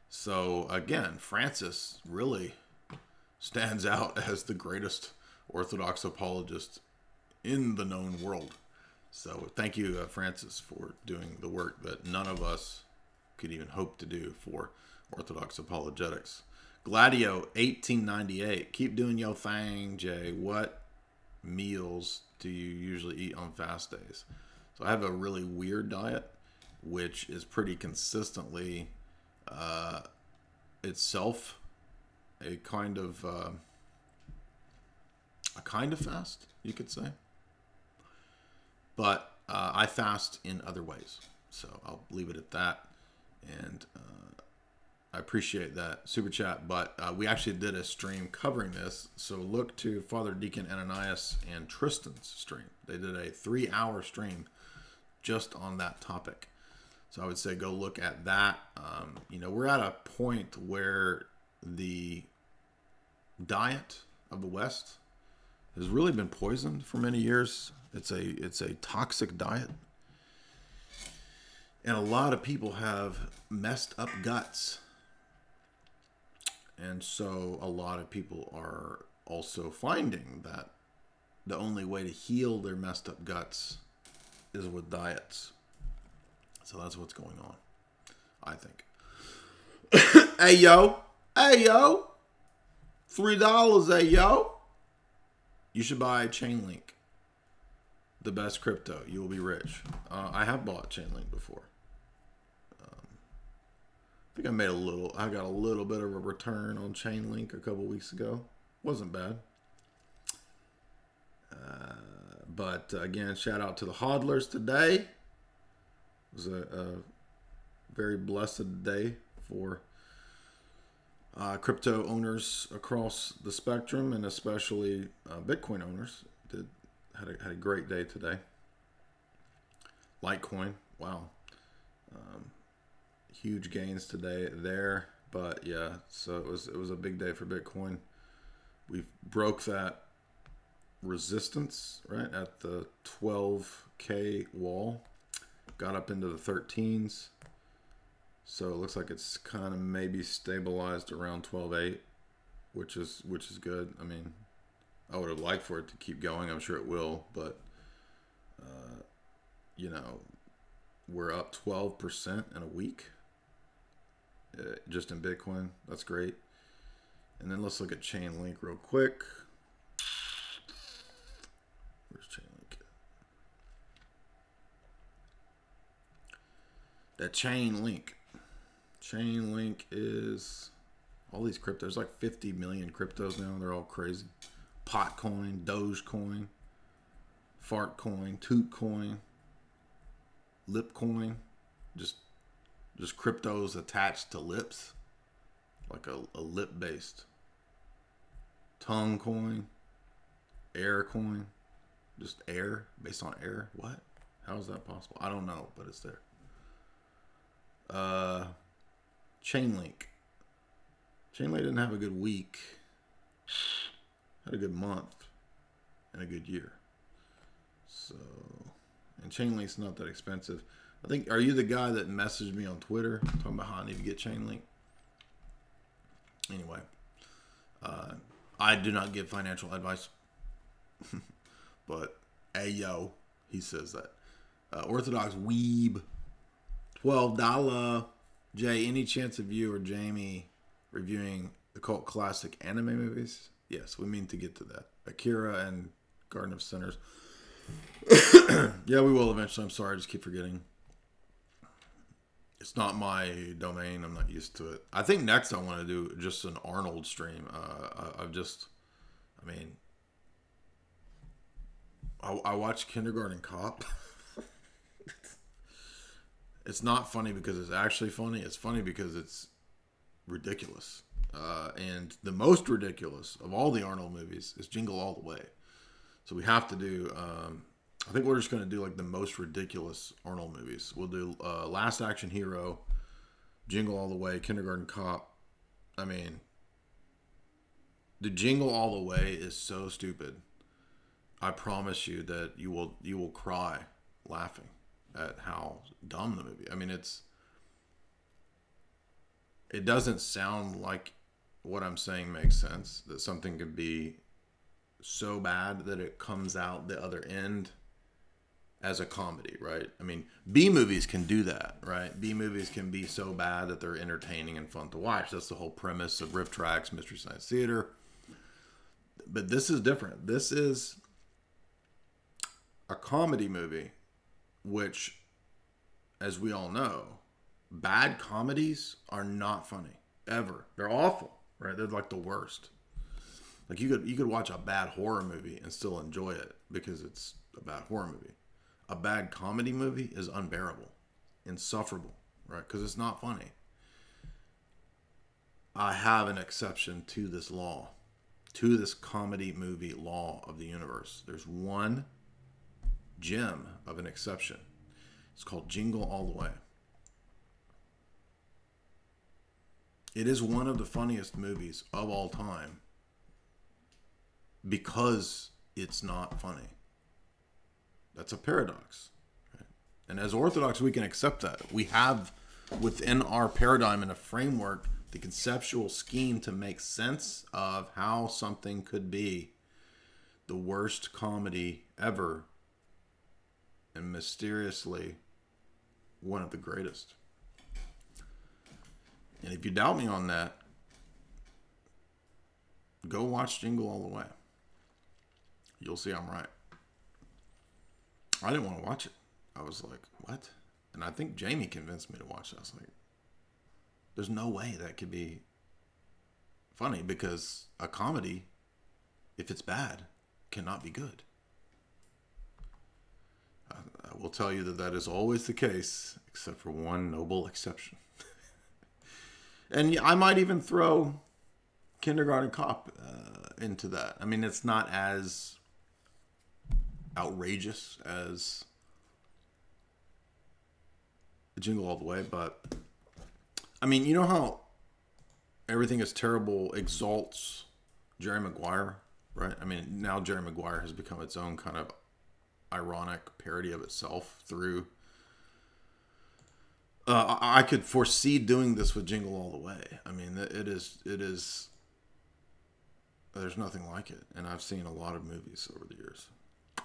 So again, Francis really stands out as the greatest Orthodox apologist in the known world. So thank you, Francis, for doing the work that none of us could even hope to do for Orthodox apologetics. Gladio, 1898. Keep doing your thing, Jay. What meals do you usually eat on fast days? So I have a really weird diet, which is pretty consistently itself a kind of fast, you could say. But I fast in other ways, so I'll leave it at that. And I appreciate that super chat, but we actually did a stream covering this. So look to Father Deacon Ananias and Tristan's stream. They did a 3-hour stream just on that topic. So I would say go look at that. We're at a point where the diet of the West has really been poisoned for many years. It's a toxic diet. And a lot of people have messed up guts. And so a lot of people are also finding that the only way to heal their messed up guts is with diets. So that's what's going on, I think. Hey, yo. $3, hey, yo. You should buy Chainlink. The best crypto. You will be rich. I have bought Chainlink before. I think I got a little bit of a return on Chainlink a couple weeks ago. Wasn't bad. But again, shout out to the hodlers today. It was a very blessed day for crypto owners across the spectrum, and especially Bitcoin owners. Had a great day today. Litecoin, wow. Huge gains today there, but yeah, so it was a big day for Bitcoin. We broke that resistance right at the 12K wall, got up into the 13s, so it looks like it's kind of maybe stabilized around 12.8, which is good. I mean, I would have liked for it to keep going. I'm sure it will, but we're up 12% in a week. Just in Bitcoin. That's great. And then let's look at Chainlink real quick. Where's Chainlink? That Chainlink. Chainlink is all these cryptos. There's like 50 million cryptos now. They're all crazy. Potcoin, Dogecoin, Fartcoin, Tootcoin, Lipcoin. Just cryptos attached to lips, like a lip-based. Tongue coin, air coin, just air, based on air. What? How is that possible? I don't know, but it's there. Chainlink. Chainlink didn't have a good week. Had a good month and a good year. So And chain link's not that expensive. I think, are you the guy that messaged me on Twitter talking about how I need to get chain link? Anyway, I do not give financial advice. But, hey yo, he says that. Orthodox Weeb, $12. Jay, any chance of you or Jamie reviewing the cult classic anime movies? Yes, we mean to get to that. Akira and Garden of Sinners. Yeah, we will eventually. I'm sorry, I just keep forgetting. It's not my domain. I'm not used to it. I think next I want to do just an Arnold stream. I watched Kindergarten Cop. It's not funny because it's actually funny. It's funny because it's ridiculous. And the most ridiculous of all the Arnold movies is Jingle All the Way. So we have to do... I think we're just going to do like the most ridiculous Arnold movies. We'll do Last Action Hero, Jingle All the Way, Kindergarten Cop. I mean, the Jingle All the Way is so stupid. I promise you that you will cry laughing at how dumb the movie. I mean, it doesn't sound like what I'm saying makes sense. That something could be so bad that it comes out the other end as a comedy, right? I mean, B movies can do that, right? B movies can be so bad that they're entertaining and fun to watch. That's the whole premise of Riff Tracks, Mystery Science Theater. But this is different. This is a comedy movie, which, as we all know, bad comedies are not funny ever. They're awful, right? They're like the worst. Like you could watch a bad horror movie and still enjoy it because it's a bad horror movie. A bad comedy movie is unbearable, insufferable, right? Because it's not funny. I have an exception to this law, to this comedy movie law of the universe. There's one gem of an exception. It's called Jingle All the Way. It is one of the funniest movies of all time because it's not funny. That's a paradox. Right? And as Orthodox, we can accept that. We have within our paradigm and a framework the conceptual scheme to make sense of how something could be the worst comedy ever and mysteriously one of the greatest. And if you doubt me on that, go watch Jingle All the Way. You'll see I'm right. I didn't want to watch it. I was like, what? And I think Jamie convinced me to watch it. I was like, there's no way that could be funny because a comedy, if it's bad, cannot be good. I will tell you that is always the case, except for one noble exception. And I might even throw Kindergarten Cop into that. I mean, it's not as outrageous as Jingle All the Way, but I mean, you know how Everything Is Terrible exalts Jerry Maguire, right? I mean, now Jerry Maguire has become its own kind of ironic parody of itself through I could foresee doing this with Jingle All the Way. I mean, it is there's nothing like it, and I've seen a lot of movies over the years.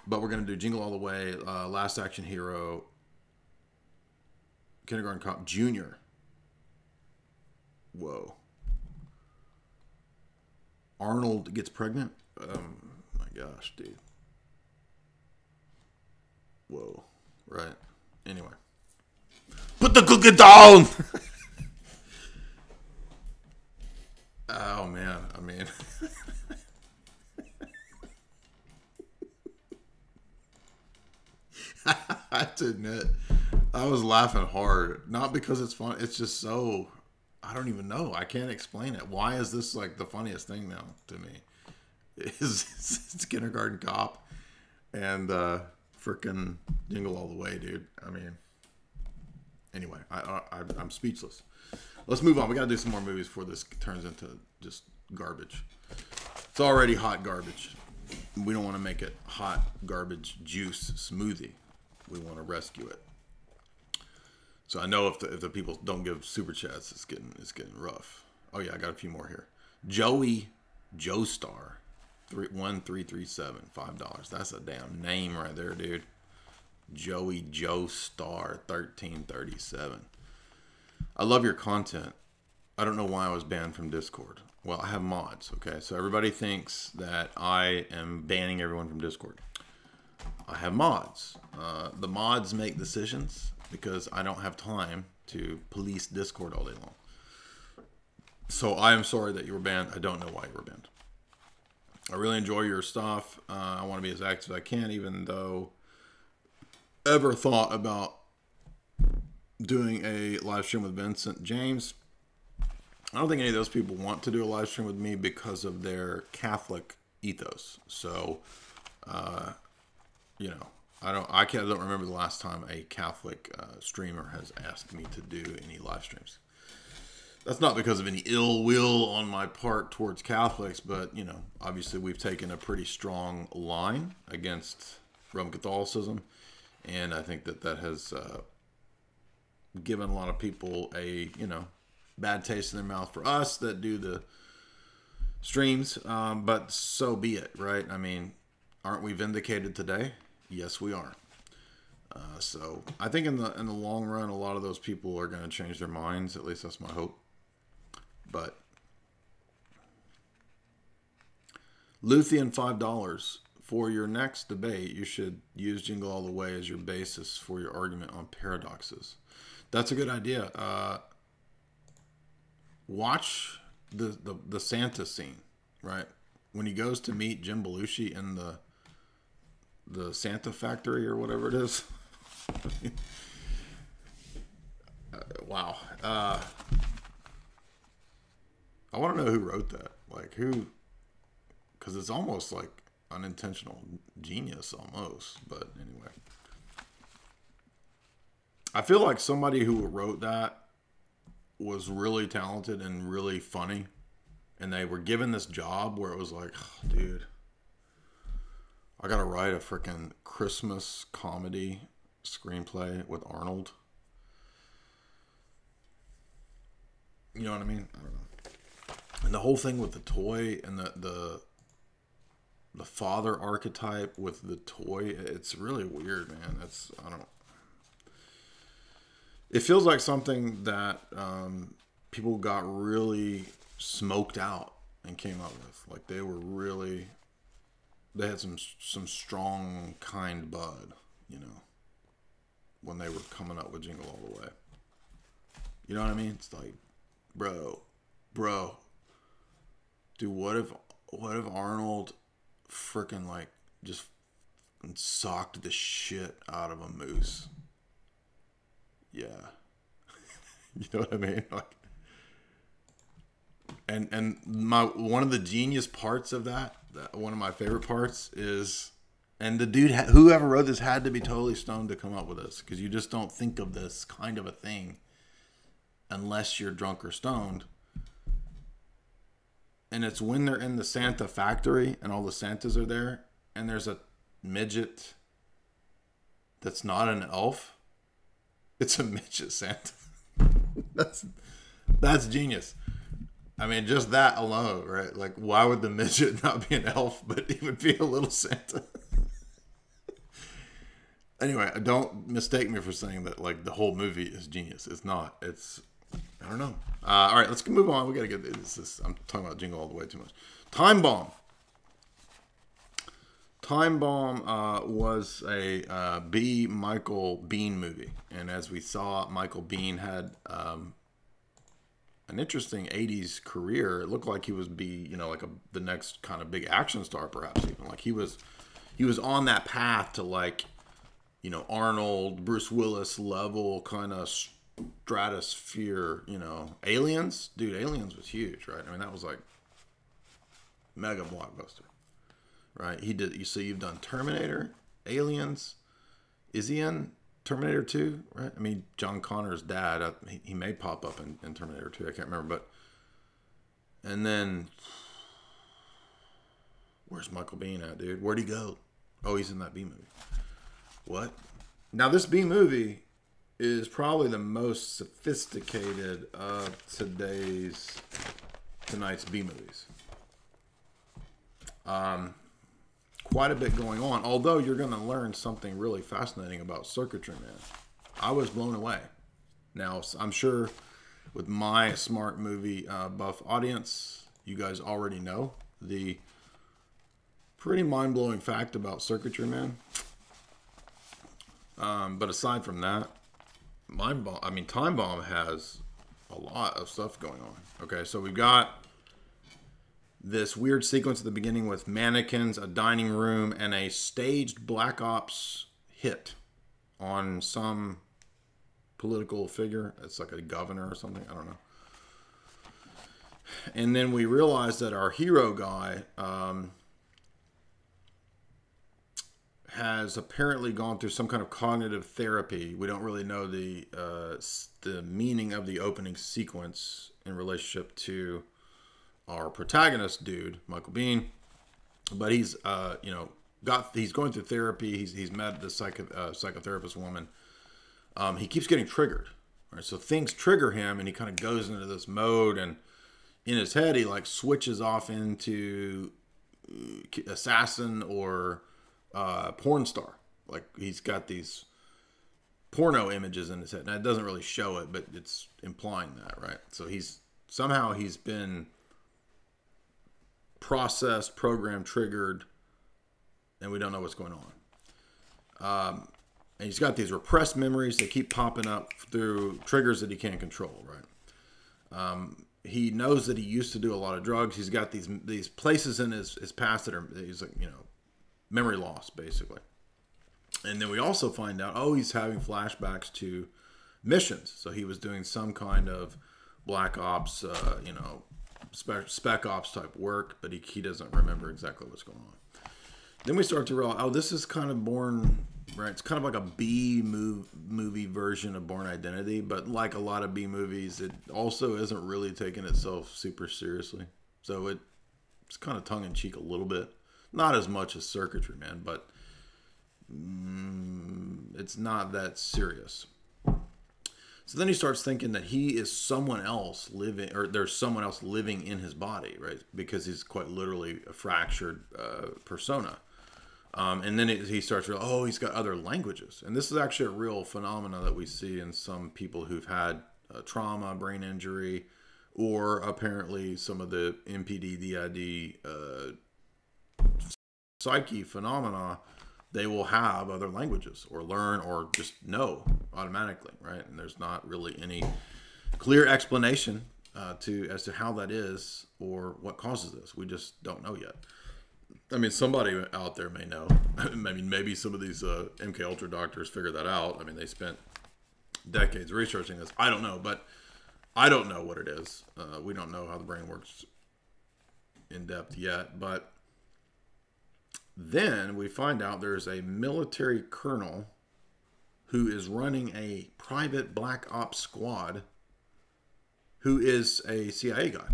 But we're going to do Jingle All the Way, Last Action Hero, Kindergarten Cop, Junior. Whoa. Arnold gets pregnant? My gosh, dude. Whoa. Right. Anyway. Put the cookie down! Oh, man. I mean... I have to admit, I was laughing hard. Not because it's fun. It's just so... I don't even know. I can't explain it. Why is this like the funniest thing now to me? It's Kindergarten Cop and frickin' Jingle All the Way, dude. I mean... Anyway, I'm speechless. Let's move on. We got to do some more movies before this turns into just garbage. It's already hot garbage. We don't want to make it hot garbage juice smoothie We want to rescue it. So I know if the people don't give super chats, it's getting rough. Oh yeah, I got a few more here. Joey Joestar, 1337, $5. That's a damn name right there, dude. Joey Joestar, 1337. I love your content. I don't know why I was banned from Discord. Well, I have mods, okay? So everybody thinks that I am banning everyone from Discord. I have mods. The mods make decisions because I don't have time to police Discord all day long. So I am sorry that you were banned. I don't know why you were banned. I really enjoy your stuff. I want to be as active as I can, even though ever thought about doing a live stream with Vincent James. I don't think any of those people want to do a live stream with me because of their Catholic ethos. So, you know, I don't remember the last time a Catholic streamer has asked me to do any live streams. That's not because of any ill will on my part towards Catholics, but, you know, obviously we've taken a pretty strong line against Roman Catholicism, and I think that has given a lot of people a, you know, bad taste in their mouth for us that do the streams, but so be it, right? I mean, aren't we vindicated today? Yes, we are. So I think in the long run, a lot of those people are going to change their minds. At least that's my hope. But Luthien, $5. For your next debate, you should use Jingle All the Way as your basis for your argument on paradoxes. That's a good idea. Watch the Santa scene, right? When he goes to meet Jim Belushi in the Santa factory or whatever it is. Wow. I want to know who wrote that. Like who, because it's almost like unintentional genius almost. But anyway, I feel like somebody who wrote that was really talented and really funny, and they were given this job where it was like, oh, dude, I gotta write a freaking Christmas comedy screenplay with Arnold. You know what I mean? I don't know. And the whole thing with the toy and the father archetype with the toy, it's really weird, man. I don't. It feels like something that people got really smoked out and came up with. Like they had some strong, kind bud, you know, when they were coming up with Jingle All the Way. You know what I mean? It's like, bro, dude, what if Arnold freaking like just socked the shit out of a moose? Yeah. You know what I mean? Like, and one of the genius parts of that, one of my favorite parts is, and the dude, whoever wrote this had to be totally stoned to come up with this, because you just don't think of this kind of a thing unless you're drunk or stoned. And it's when they're in the Santa factory and all the Santas are there, and there's a midget that's not an elf. It's a midget Santa. That's genius. I mean, just that alone, right? Like, why would the midget not be an elf, but he would be a little Santa? Anyway, don't mistake me for saying that, like, the whole movie is genius. It's not. It's, I don't know. All right, let's move on. We got to get this. I'm talking about Jingle All the Way too much. Time Bomb. Time Bomb was a B. Michael Biehn movie. And as we saw, Michael Biehn had an interesting 80s career. It looked like he was like the next kind of big action star, perhaps even. Like he was on that path to, like, you know, Arnold, Bruce Willis level kind of stratosphere, you know. Aliens? Dude, Aliens was huge, right? I mean, that was like mega blockbuster. Right, he did. You see, you've done Terminator, Aliens. Is he in Terminator 2? Right, I mean, John Connor's dad. He may pop up in Terminator 2. I can't remember, but and then where's Michael Biehn at, dude? Where'd he go? Oh, he's in that B movie. What? Now, this B movie is probably the most sophisticated of tonight's B movies. Quite a bit going on, although you're going to learn something really fascinating about Circuitry Man. I was blown away. Now, I'm sure with my smart movie buff audience, you guys already know the pretty mind-blowing fact about Circuitry Man. But aside from that, Time Bomb has a lot of stuff going on. Okay, so we've got this weird sequence at the beginning with mannequins, a dining room, and a staged Black Ops hit on some political figure. It's like a governor or something. I don't know. And then we realize that our hero guy has apparently gone through some kind of cognitive therapy. We don't really know the meaning of the opening sequence in relationship to our protagonist dude, Michael Biehn, but he's he's going through therapy. He's met the psychotherapist woman. He keeps getting triggered, right? So things trigger him, and he kind of goes into this mode, and in his head, he like switches off into assassin or porn star. Like he's got these porno images in his head. Now it doesn't really show it, but it's implying that, right? So he's been processed, programmed, triggered, and we don't know what's going on. And he's got these repressed memories that keep popping up through triggers that he can't control, right? He knows that he used to do a lot of drugs. He's got these places in his past that he's like, memory loss, basically. And then we also find out, he's having flashbacks to missions. So he was doing some kind of Black Ops, spec ops type work, but he doesn't remember exactly what's going on. Then we start to realize, this is kind of Born, right? It's kind of like a B movie version of Born Identity, but like a lot of B movies, it also isn't really taking itself super seriously. So it's kind of tongue in cheek a little bit. Not as much as Circuitry Man, but it's not that serious. So then he starts thinking that he is someone else living, or there's someone else living in his body, right? Because he's quite literally a fractured persona. And then he starts to realize, he's got other languages. And this is actually a real phenomenon that we see in some people who've had trauma, brain injury, or apparently some of the MPD, DID, psyche phenomena. They will have other languages or learn or just know automatically, right? And there's not really any clear explanation as to how that is or what causes this. We just don't know yet. I mean, somebody out there may know. I mean, maybe some of these MK Ultra doctors figured that out. I mean, they spent decades researching this. I don't know, but I don't know what it is. We don't know how the brain works in depth yet, but then we find out there's a military colonel who is running a private Black Ops squad who is a CIA guy.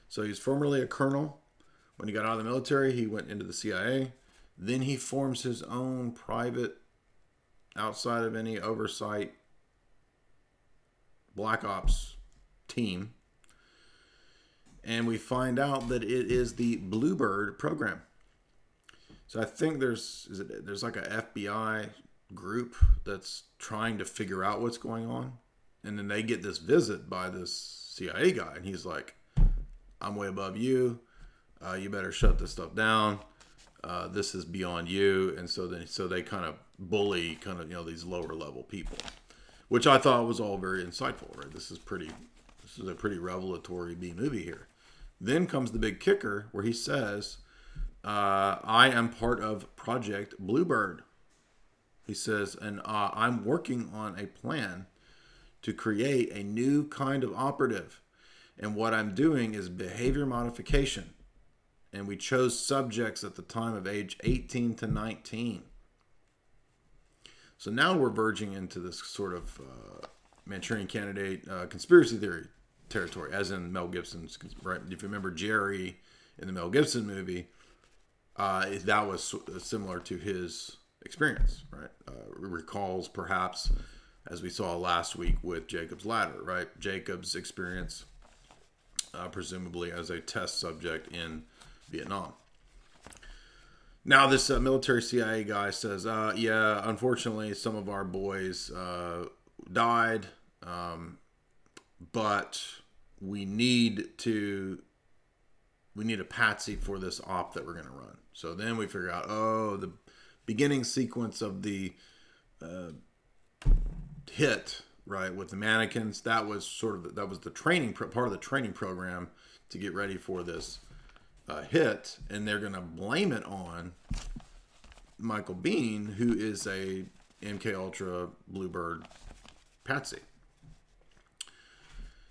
So he's formerly a colonel. When he got out of the military, he went into the CIA. Then he forms his own private, outside of any oversight, Black Ops team. And we find out that it is the Bluebird program. So I think there's like a FBI group that's trying to figure out what's going on. And then they get this visit by this CIA guy. And he's like, I'm way above you. You better shut this stuff down. This is beyond you. And so they kind of bully these lower level people, which I thought was all very insightful, right? This is a pretty revelatory B movie here. Then comes the big kicker where he says, I am part of Project Bluebird. He says, and I'm working on a plan to create a new kind of operative. And what I'm doing is behavior modification. And we chose subjects at the time of age 18 to 19. So now we're verging into this sort of Manchurian Candidate conspiracy theory territory, as in Mel Gibson's, right? If you remember Jerry in the Mel Gibson movie, that was similar to his experience, right? Recalls perhaps, as we saw last week with Jacob's Ladder, right? Jacob's experience, presumably as a test subject in Vietnam. Now, this military CIA guy says, yeah, unfortunately, some of our boys died, but we need a patsy for this op that we're going to run. So then we figure out, the beginning sequence of the hit, right, with the mannequins, that was the training part of the training program to get ready for this hit, and they're going to blame it on Michael Biehn, who is a MK Ultra Bluebird patsy.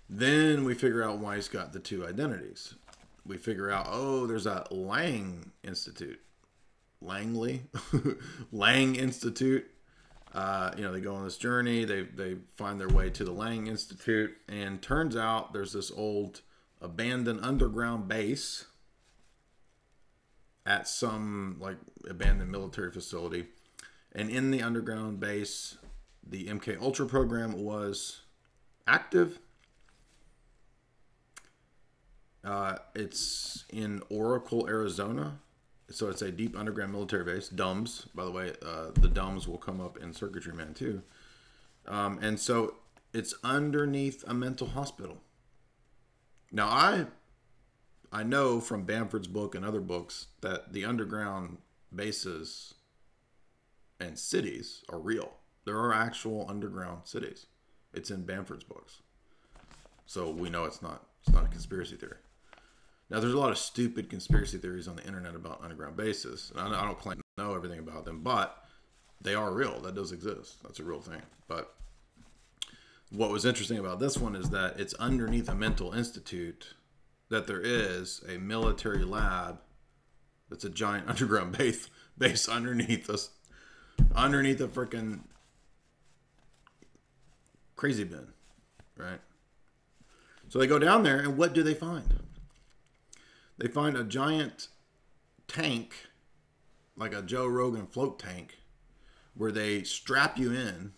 Then we figure out why he's got the two identities. We figure out, there's a Lang Institute. Lang Institute. They go on this journey. They find their way to the Lang Institute. And turns out there's this old abandoned underground base at some abandoned military facility. And in the underground base, the MK Ultra program was active. It's in Oracle, Arizona. So it's a deep underground military base. DUMS, by the way, the DUMS will come up in Circuitry Man too. And so it's underneath a mental hospital. Now, I know from Bamford's book and other books that the underground bases and cities are real. There are actual underground cities. It's in Bamford's books. So we know it's not a conspiracy theory. Now, there's a lot of stupid conspiracy theories on the internet about underground bases. And I don't claim to know everything about them, but they are real. That does exist. That's a real thing. But what was interesting about this one is that it's underneath a mental institute, that there is a military lab that's a giant underground base underneath a freaking crazy bin, right? So they go down there, and what do they find? They find a giant tank, like a Joe Rogan float tank, where they strap you in,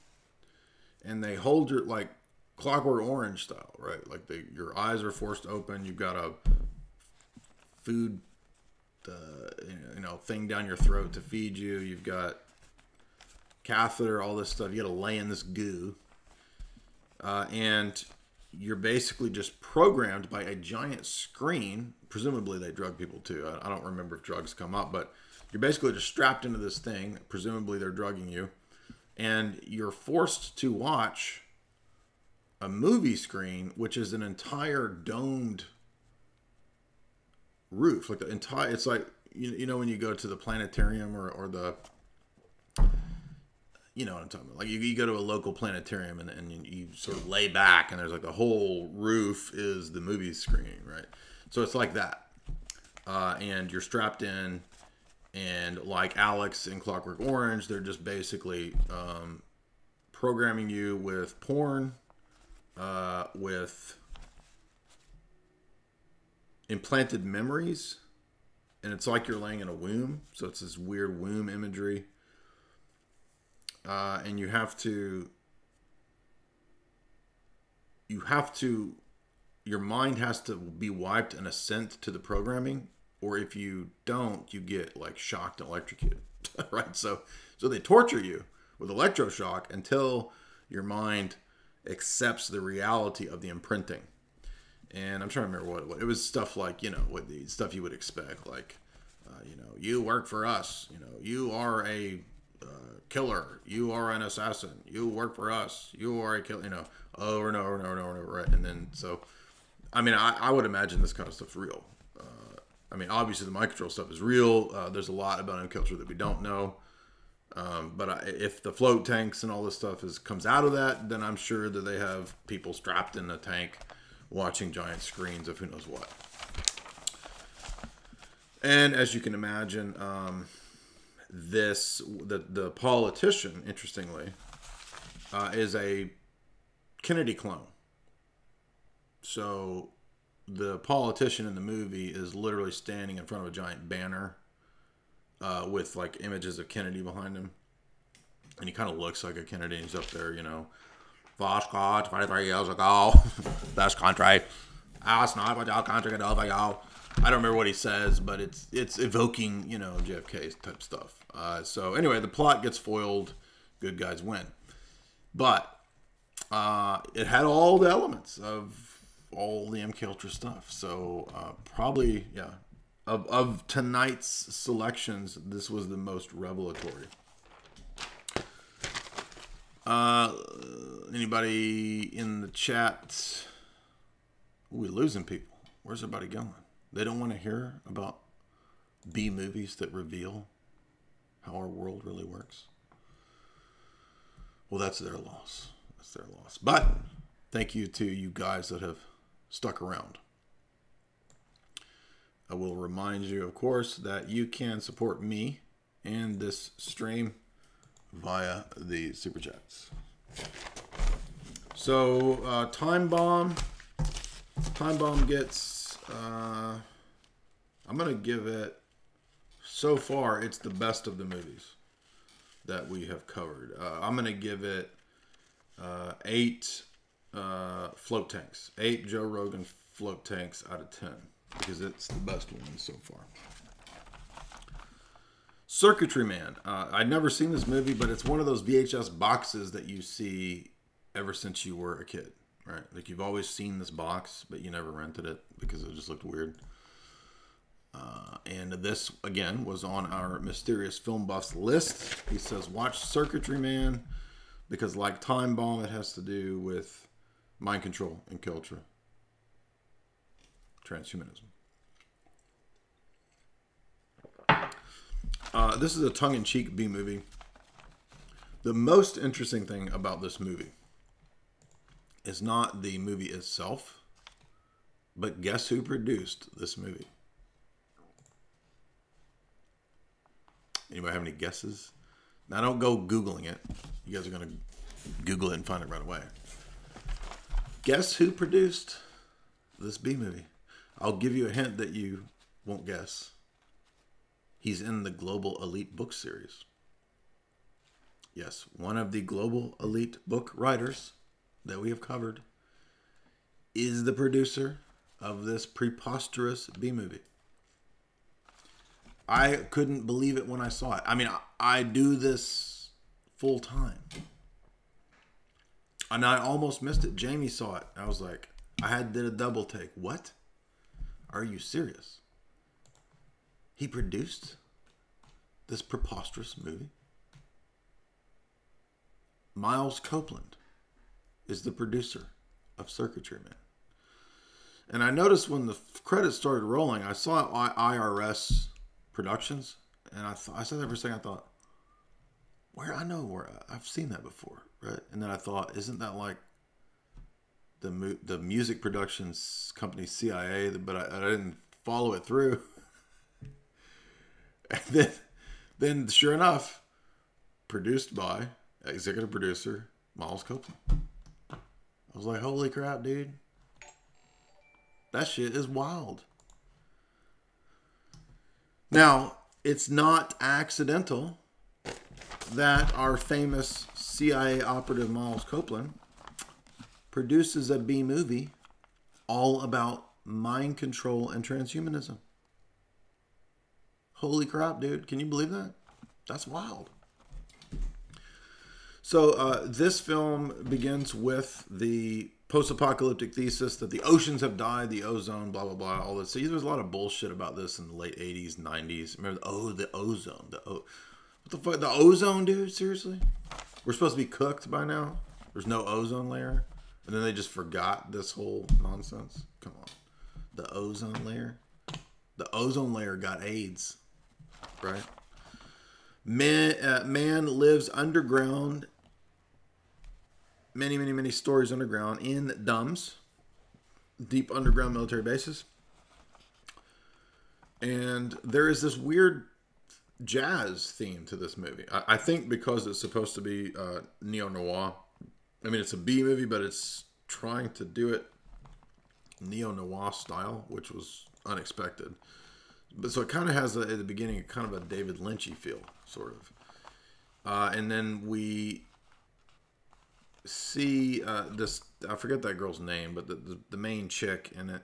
and they hold your, like Clockwork Orange style, right? Like your eyes are forced open. You've got a food, thing down your throat to feed you. You've got catheter, all this stuff. You got to lay in this goo, and you're basically just programmed by a giant screen. Presumably they drug people too. I don't remember if drugs come up, but you're basically just strapped into this thing. Presumably they're drugging you, and you're forced to watch a movie screen, which is an entire domed roof. Like it's like, when you go to the planetarium or the, you know what I'm talking about. Like you go to a local planetarium and you sort of lay back, and there's like the whole roof is the movie screen, right? So it's like that. And you're strapped in, and like Alex in Clockwork Orange, they're just basically programming you with porn, with implanted memories, and it's like you're laying in a womb. So it's this weird womb imagery. And you have to, your mind has to be wiped and assent to the programming, or if you don't, you get like shocked and electrocuted, right? So they torture you with electroshock until your mind accepts the reality of the imprinting. And I'm trying to remember what it was. Stuff like, what the stuff you would expect, like, you work for us, you are a killer, you are an assassin, you work for us, you are a killer, over and over and over and over, right? And then, so, I would imagine this kind of stuff's real. Obviously the mind control stuff is real. There's a lot about MK Ultra that we don't know. But if the float tanks and all this stuff comes out of that, then I'm sure that they have people strapped in a tank watching giant screens of who knows what. And as you can imagine, the politician, interestingly, is a Kennedy clone. So the politician in the movie is literally standing in front of a giant banner with like images of Kennedy behind him. And he kind of looks like a Kennedy. He's up there, you know. Fosco, 23 years ago, this country. That's not what y'all country can do for y'all. I don't remember what he says, but it's evoking, you know, JFK type stuff. So anyway, the plot gets foiled. Good guys win. But it had all the elements of all the MK Ultra stuff. So probably, yeah, of tonight's selections, this was the most revelatory. Anybody in the chat? We're losing people. Where's everybody going? They don't want to hear about B movies that reveal how our world really works. Well, that's their loss. That's their loss. But thank you to you guys that have stuck around. I will remind you, of course, that you can support me and this stream via the Super Chats. So, Time Bomb. Time Bomb gets, I'm going to give it, so far, it's the best of the movies that we have covered. I'm going to give it 8 float tanks. 8 Joe Rogan float tanks out of 10. Because it's the best one so far. Circuitry Man. I'd never seen this movie, but it's one of those VHS boxes that you see ever since you were a kid, right? Like you've always seen this box, but you never rented it because it just looked weird. And this, again, was on our Mysterious Film Buffs list. He says, watch Circuitry Man because like Time Bomb, it has to do with mind control and culture. Transhumanism. This is a tongue-in-cheek B movie. The most interesting thing about this movie is not the movie itself, but guess who produced this movie? Anybody have any guesses? Now don't go Googling it. You guys are going to Google it and find it right away. Guess who produced this B movie? I'll give you a hint that you won't guess. He's in the Global Elite book series. Yes, one of the Global Elite book writers that we have covered is the producer of this preposterous B movie. I couldn't believe it when I saw it. I mean, I do this full time. And I almost missed it. Jamie saw it. I was like, did a double take. What? Are you serious? He produced this preposterous movie. Miles Copeland is the producer of Circuitry Man. And I noticed when the credits started rolling, I saw IRS Productions, and I said that for a second, I thought, where I've seen that before, right? And then I thought, isn't that like the music productions company CIA? But I didn't follow it through. And then sure enough, produced by executive producer Miles Copeland. I was like, holy crap, dude. That shit is wild. Now, it's not accidental that our famous CIA operative Miles Copeland produces a B movie all about mind control and transhumanism. Holy crap, dude. Can you believe that? That's wild. So this film begins with the post-apocalyptic thesis that the oceans have died, the ozone, blah, blah, blah, all this. See, there was a lot of bullshit about this in the late 80s, 90s. Remember, the ozone. What the fuck? The ozone, dude? Seriously? We're supposed to be cooked by now? There's no ozone layer? And then they just forgot this whole nonsense? Come on. The ozone layer? The ozone layer got AIDS. Right? Man lives underground. Many, many, many stories underground in DUMBs. Deep underground military bases. And there is this weird jazz theme to this movie. I think because it's supposed to be neo-noir. I mean, it's a B movie, but it's trying to do it neo-noir style, which was unexpected. But so it kind of has, at the beginning, kind of a David Lynchy feel, sort of. And then we see this, I forget that girl's name, but the main chick in it,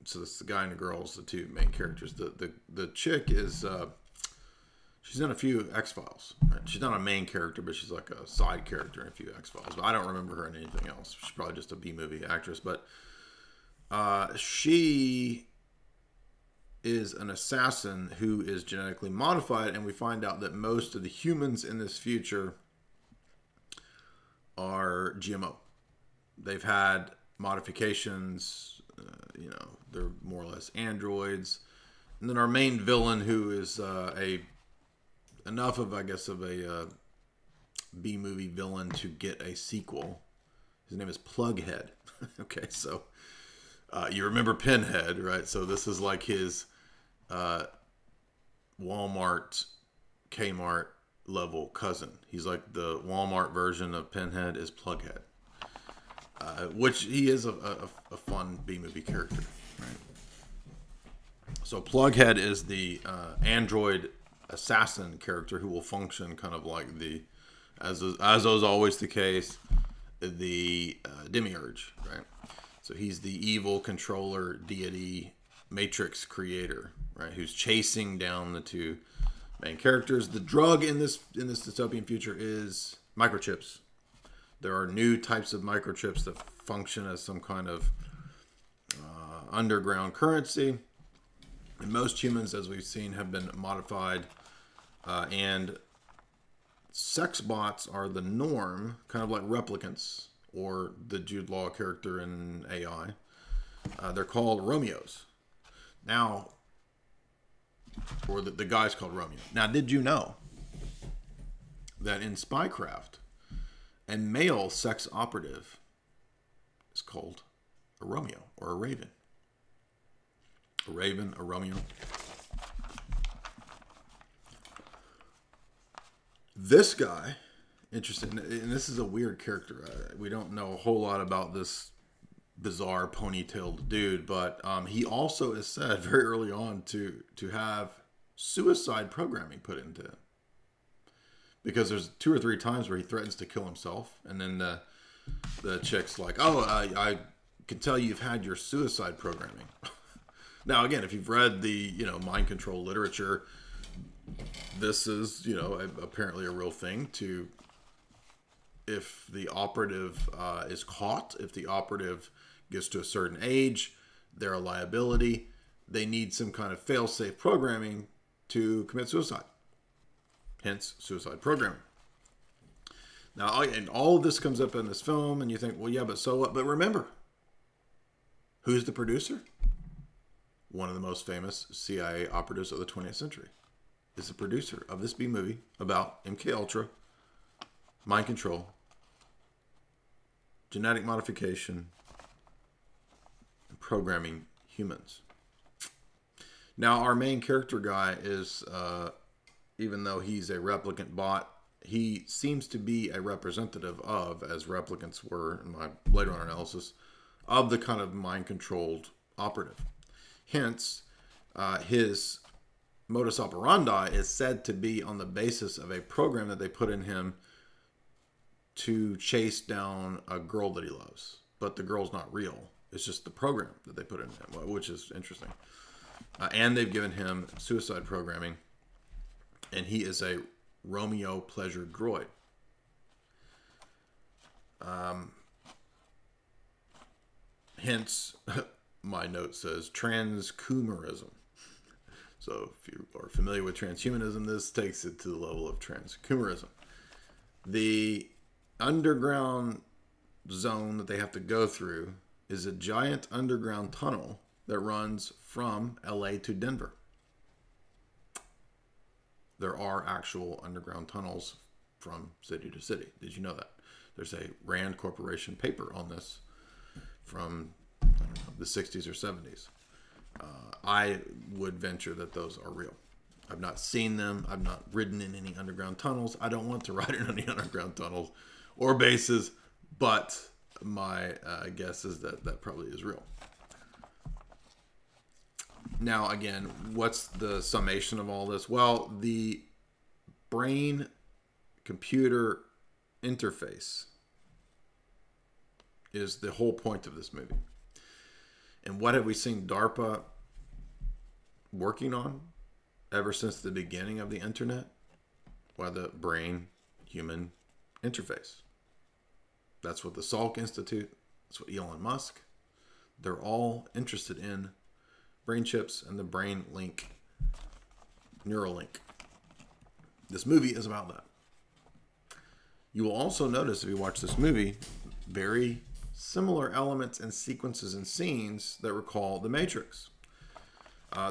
so it's the guy and the girls, the two main characters. The chick is, she's in a few X-Files. Right? She's not a main character, but she's like a side character in a few X-Files. But I don't remember her in anything else. She's probably just a B-movie actress. But she is an assassin who is genetically modified, and we find out that most of the humans in this future are GMO. They've had modifications, they're more or less androids. And then our main villain, who is enough of a B-movie villain to get a sequel. His name is Plughead. Okay, so you remember Pinhead, right? So this is like his Walmart, Kmart level cousin. He's like the Walmart version of Pinhead is Plughead, which he is a fun B-movie character, right? So Plughead is the android assassin character who will function kind of like as is always the case, the demiurge, right? So he's the evil controller, deity, matrix creator, right? Who's chasing down the two main characters. The drug in this dystopian future is microchips. There are new types of microchips that function as some kind of underground currency. And most humans, as we've seen, have been modified, and sex bots are the norm, kind of like replicants or the Jude Law character in AI. They're called Romeos. Now, or the guy's called Romeo. Now, did you know that in Spycraft, a male sex operative is called a Romeo or a Raven? A Raven, a Romeo. This guy, interesting, and this is a weird character. We don't know a whole lot about this bizarre ponytailed dude, but he also is said very early on to have suicide programming put into him, because there's 2 or 3 times where he threatens to kill himself, and then the chick's like, "Oh, I can tell you've had your suicide programming." Now, again, if you've read the mind control literature, this is apparently a real thing. If the operative is caught, if the operative gets to a certain age, they're a liability. They need some kind of fail-safe programming to commit suicide. Hence, suicide programming. Now, and all of this comes up in this film, and you think, well, yeah, but so what? But remember, who's the producer? One of the most famous CIA operatives of the 20th century is the producer of this B-movie about MKUltra, mind control, genetic modification, and programming humans. Now, our main character guy is, even though he's a replicant bot, he seems to be a representative of, as replicants were in my Blade Runner analysis, of the kind of mind-controlled operative. Hence, his modus operandi is said to be on the basis of a program that they put in him to chase down a girl that he loves. But the girl's not real. It's just the program that they put in him, which is interesting. And they've given him suicide programming. And he is a Romeo pleasure droid. Hence, my note says transhumanism. So if you are familiar with transhumanism, this takes it to the level of transhumanism. The underground zone that they have to go through is a giant underground tunnel that runs from LA to Denver. There are actual underground tunnels from city to city. Did you know that? There's a Rand Corporation paper on this from the 60s or 70s. I would venture that those are real. I've not seen them. I've not ridden in any underground tunnels. I don't want to ride in any underground tunnels or bases, but my guess is that that probably is real. Now, again, what's the summation of all this? Well, the brain computer interface is the whole point of this movie. And what have we seen DARPA working on ever since the beginning of the internet? Well, the brain-human interface. That's what the Salk Institute, that's what Elon Musk, they're all interested in brain chips and the brain link, neural link. This movie is about that. You will also notice if you watch this movie, very similar elements and sequences and scenes that recall The Matrix.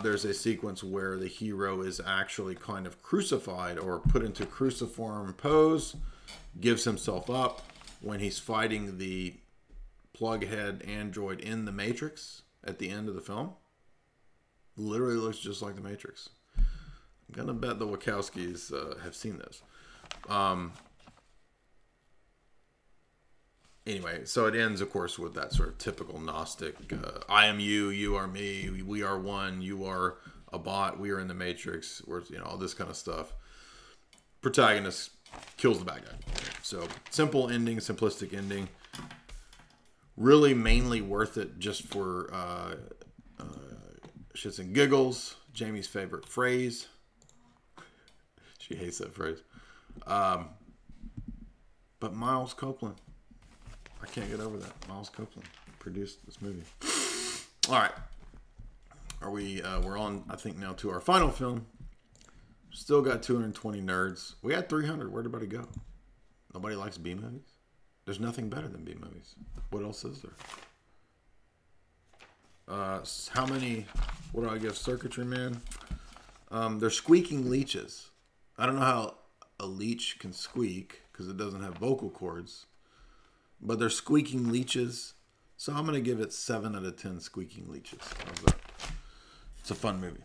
There's a sequence where the hero is actually kind of crucified or put into cruciform pose, gives himself up when he's fighting the plug-head android in The Matrix at the end of the film. Literally looks just like The Matrix. I'm going to bet the Wachowskis have seen this. Anyway, so it ends, of course, with that sort of typical Gnostic, I am you, you are me, we are one, you are a bot, we are in the Matrix, or, you know, all this kind of stuff. Protagonist kills the bad guy. So, simple ending, simplistic ending. Really mainly worth it just for shits and giggles. Jamie's favorite phrase. She hates that phrase. But Miles Copeland. I can't get over that. Miles Copeland produced this movie. All right. We're on, I think, now to our final film. Still got 220 nerds. We had 300. Where'd everybody go? Nobody likes B movies? There's nothing better than B movies. What else is there? How many, what do I give Circuitry Man? They're squeaking leeches. I don't know how a leech can squeak because it doesn't have vocal cords. But they're squeaking leeches. So I'm going to give it 7 out of 10 squeaking leeches. How's that? It's a fun movie.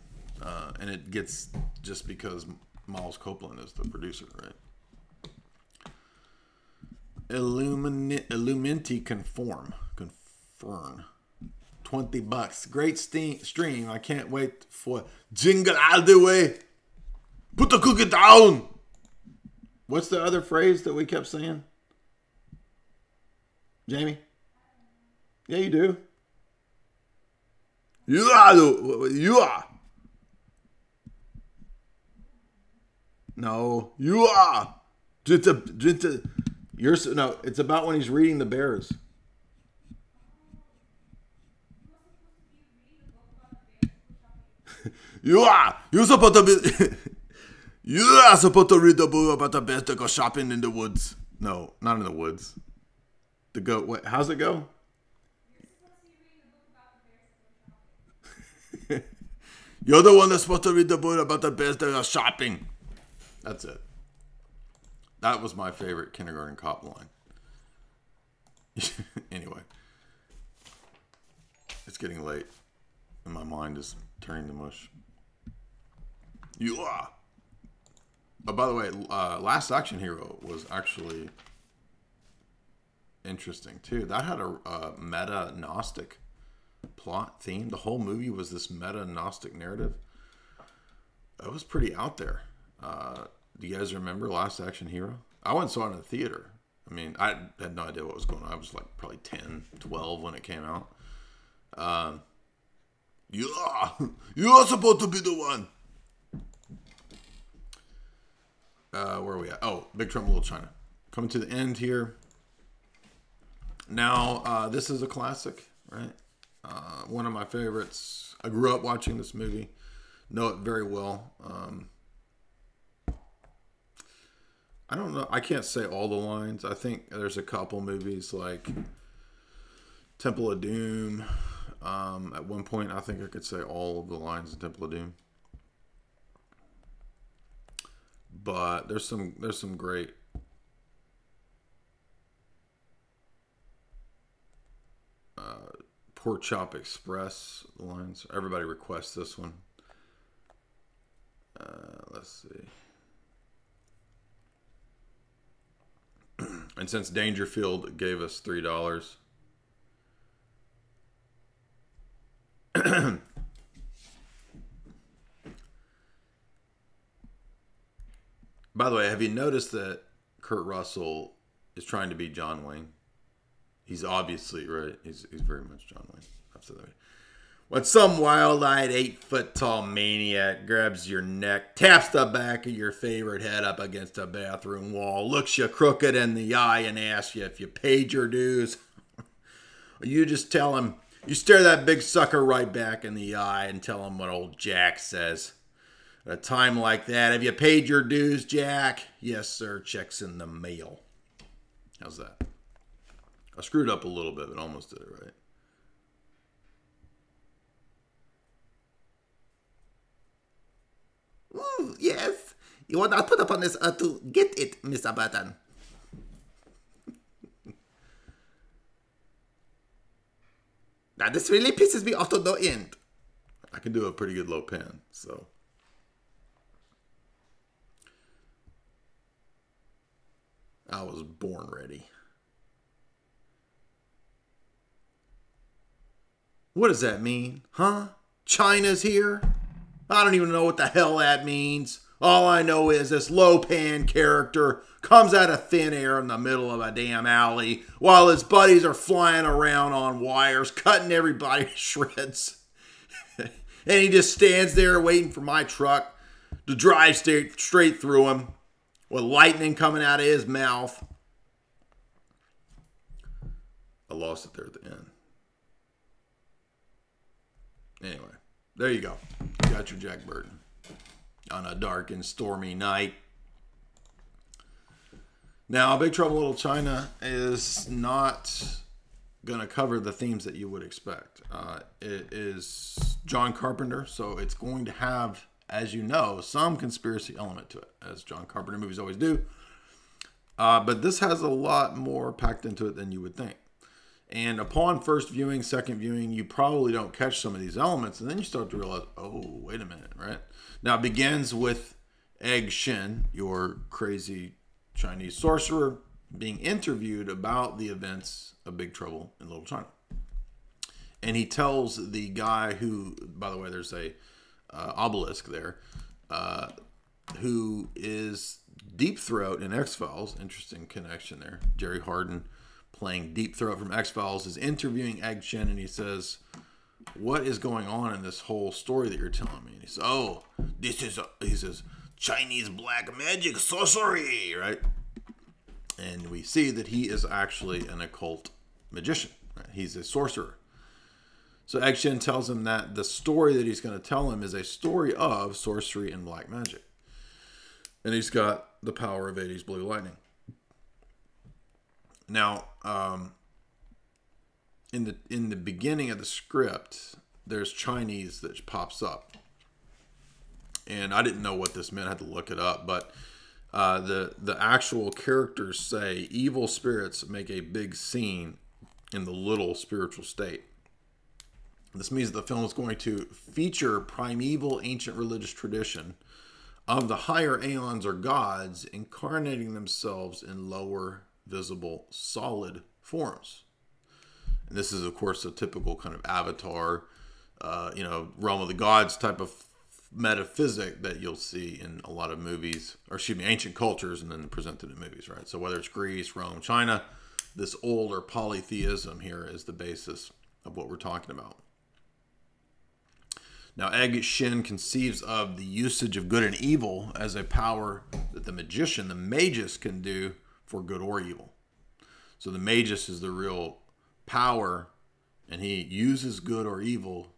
And it gets just because Miles Copeland is the producer, right? Illumenti Confirm. 20 bucks. Great stream. I can't wait for Jingle All the Way. Put the cookie down. What's the other phrase that we kept saying? Jamie? Yeah, you do. You are. No, you are. No, it's about when he's reading the Bears. You're supposed to be. You are supposed to read the book about the bears that go shopping in the woods. No, not in the woods. The goat. What? How's it go? You're the one that's supposed to read the book about the bears that are shopping. That's it. That was my favorite kindergarten cop line. Anyway. It's getting late. And my mind is turning to mush. You are. Oh, by the way, Last Action Hero was actually interesting, too. That had a meta-Gnostic plot theme. The whole movie was this meta-Gnostic narrative. That was pretty out there. Do you guys remember Last Action Hero? I went and saw it in the theater. I mean, I had no idea what was going on. I was like probably 10, 12 when it came out. You're supposed to be the one. Where are we at? Oh, Big Trouble in Little China. Coming to the end here. Now, this is a classic, right? One of my favorites. I grew up watching this movie. Know it very well. I don't know. I can't say all the lines. I think there's a couple movies like Temple of Doom. At one point, I think I could say all of the lines in Temple of Doom. But there's some great Pork Chop Express lines. Everybody requests this one. Let's see. And since Dangerfield gave us $3, by the way, have you noticed that Kurt Russell is trying to be John Wayne. He's obviously, right? He's very much John Wayne. Absolutely. When some wild-eyed 8-foot-tall maniac grabs your neck, taps the back of your favorite head up against a bathroom wall, looks you crooked in the eye and asks you if you paid your dues, you just tell him, you stare that big sucker right back in the eye and tell him what old Jack says. At a time like that, have you paid your dues, Jack? Yes, sir. Check's in the mail. How's that? I screwed up a little bit, but almost did it right. Ooh, yes. You were not put upon this earth to get it, Mr. Button. Now, this really pisses me off to no end. I can do a pretty good low pen, so. I was born ready. What does that mean? Huh? China's here? I don't even know what the hell that means. All I know is this low-pan character comes out of thin air in the middle of a damn alley while his buddies are flying around on wires, cutting everybody to shreds. And he just stands there waiting for my truck to drive straight through him with lightning coming out of his mouth. I lost it there at the end. Anyway, there you go. You got your Jack Burton on a dark and stormy night. Now, Big Trouble in Little China is not going to cover the themes that you would expect. It is John Carpenter, so it's going to have, as you know, some conspiracy element to it, as John Carpenter movies always do. But this has a lot more packed into it than you would think. And upon first viewing, second viewing, you probably don't catch some of these elements. And then you start to realize, oh, wait a minute, right? Now, it begins with Egg Shen, your crazy Chinese sorcerer, being interviewed about the events of Big Trouble in Little China. And he tells the guy who, by the way, there's a obelisk there, who is Deep Throat in X-Files. Interesting connection there. Jerry Hardin, playing Deep Throat from X-Files, is interviewing Egg Shen, and he says, what is going on in this whole story that you're telling me? And he says, oh, he says, Chinese black magic sorcery, right? And we see that he is actually an occult magician. Right? He's a sorcerer. So Egg Shen tells him that the story that he's going to tell him is a story of sorcery and black magic. And he's got the power of 80s blue lightning. Now, in the beginning of the script, there's Chinese that pops up. And I didn't know what this meant. I had to look it up. But the actual characters say evil spirits make a big scene in the little spiritual state. This means the film is going to feature primeval ancient religious tradition of the higher aeons or gods incarnating themselves in lower visible solid forms. And this is, of course, a typical kind of Avatar, realm of the gods type of metaphysic that you'll see in a lot of movies, or excuse me, ancient cultures, and then presented in movies, right? So whether it's Greece, Rome, China, this older polytheism here is the basis of what we're talking about. Now, Egg Shen conceives of the usage of good and evil as a power that the magician, the magus, can do for good or evil. So the magus is the real power, and he uses good or evil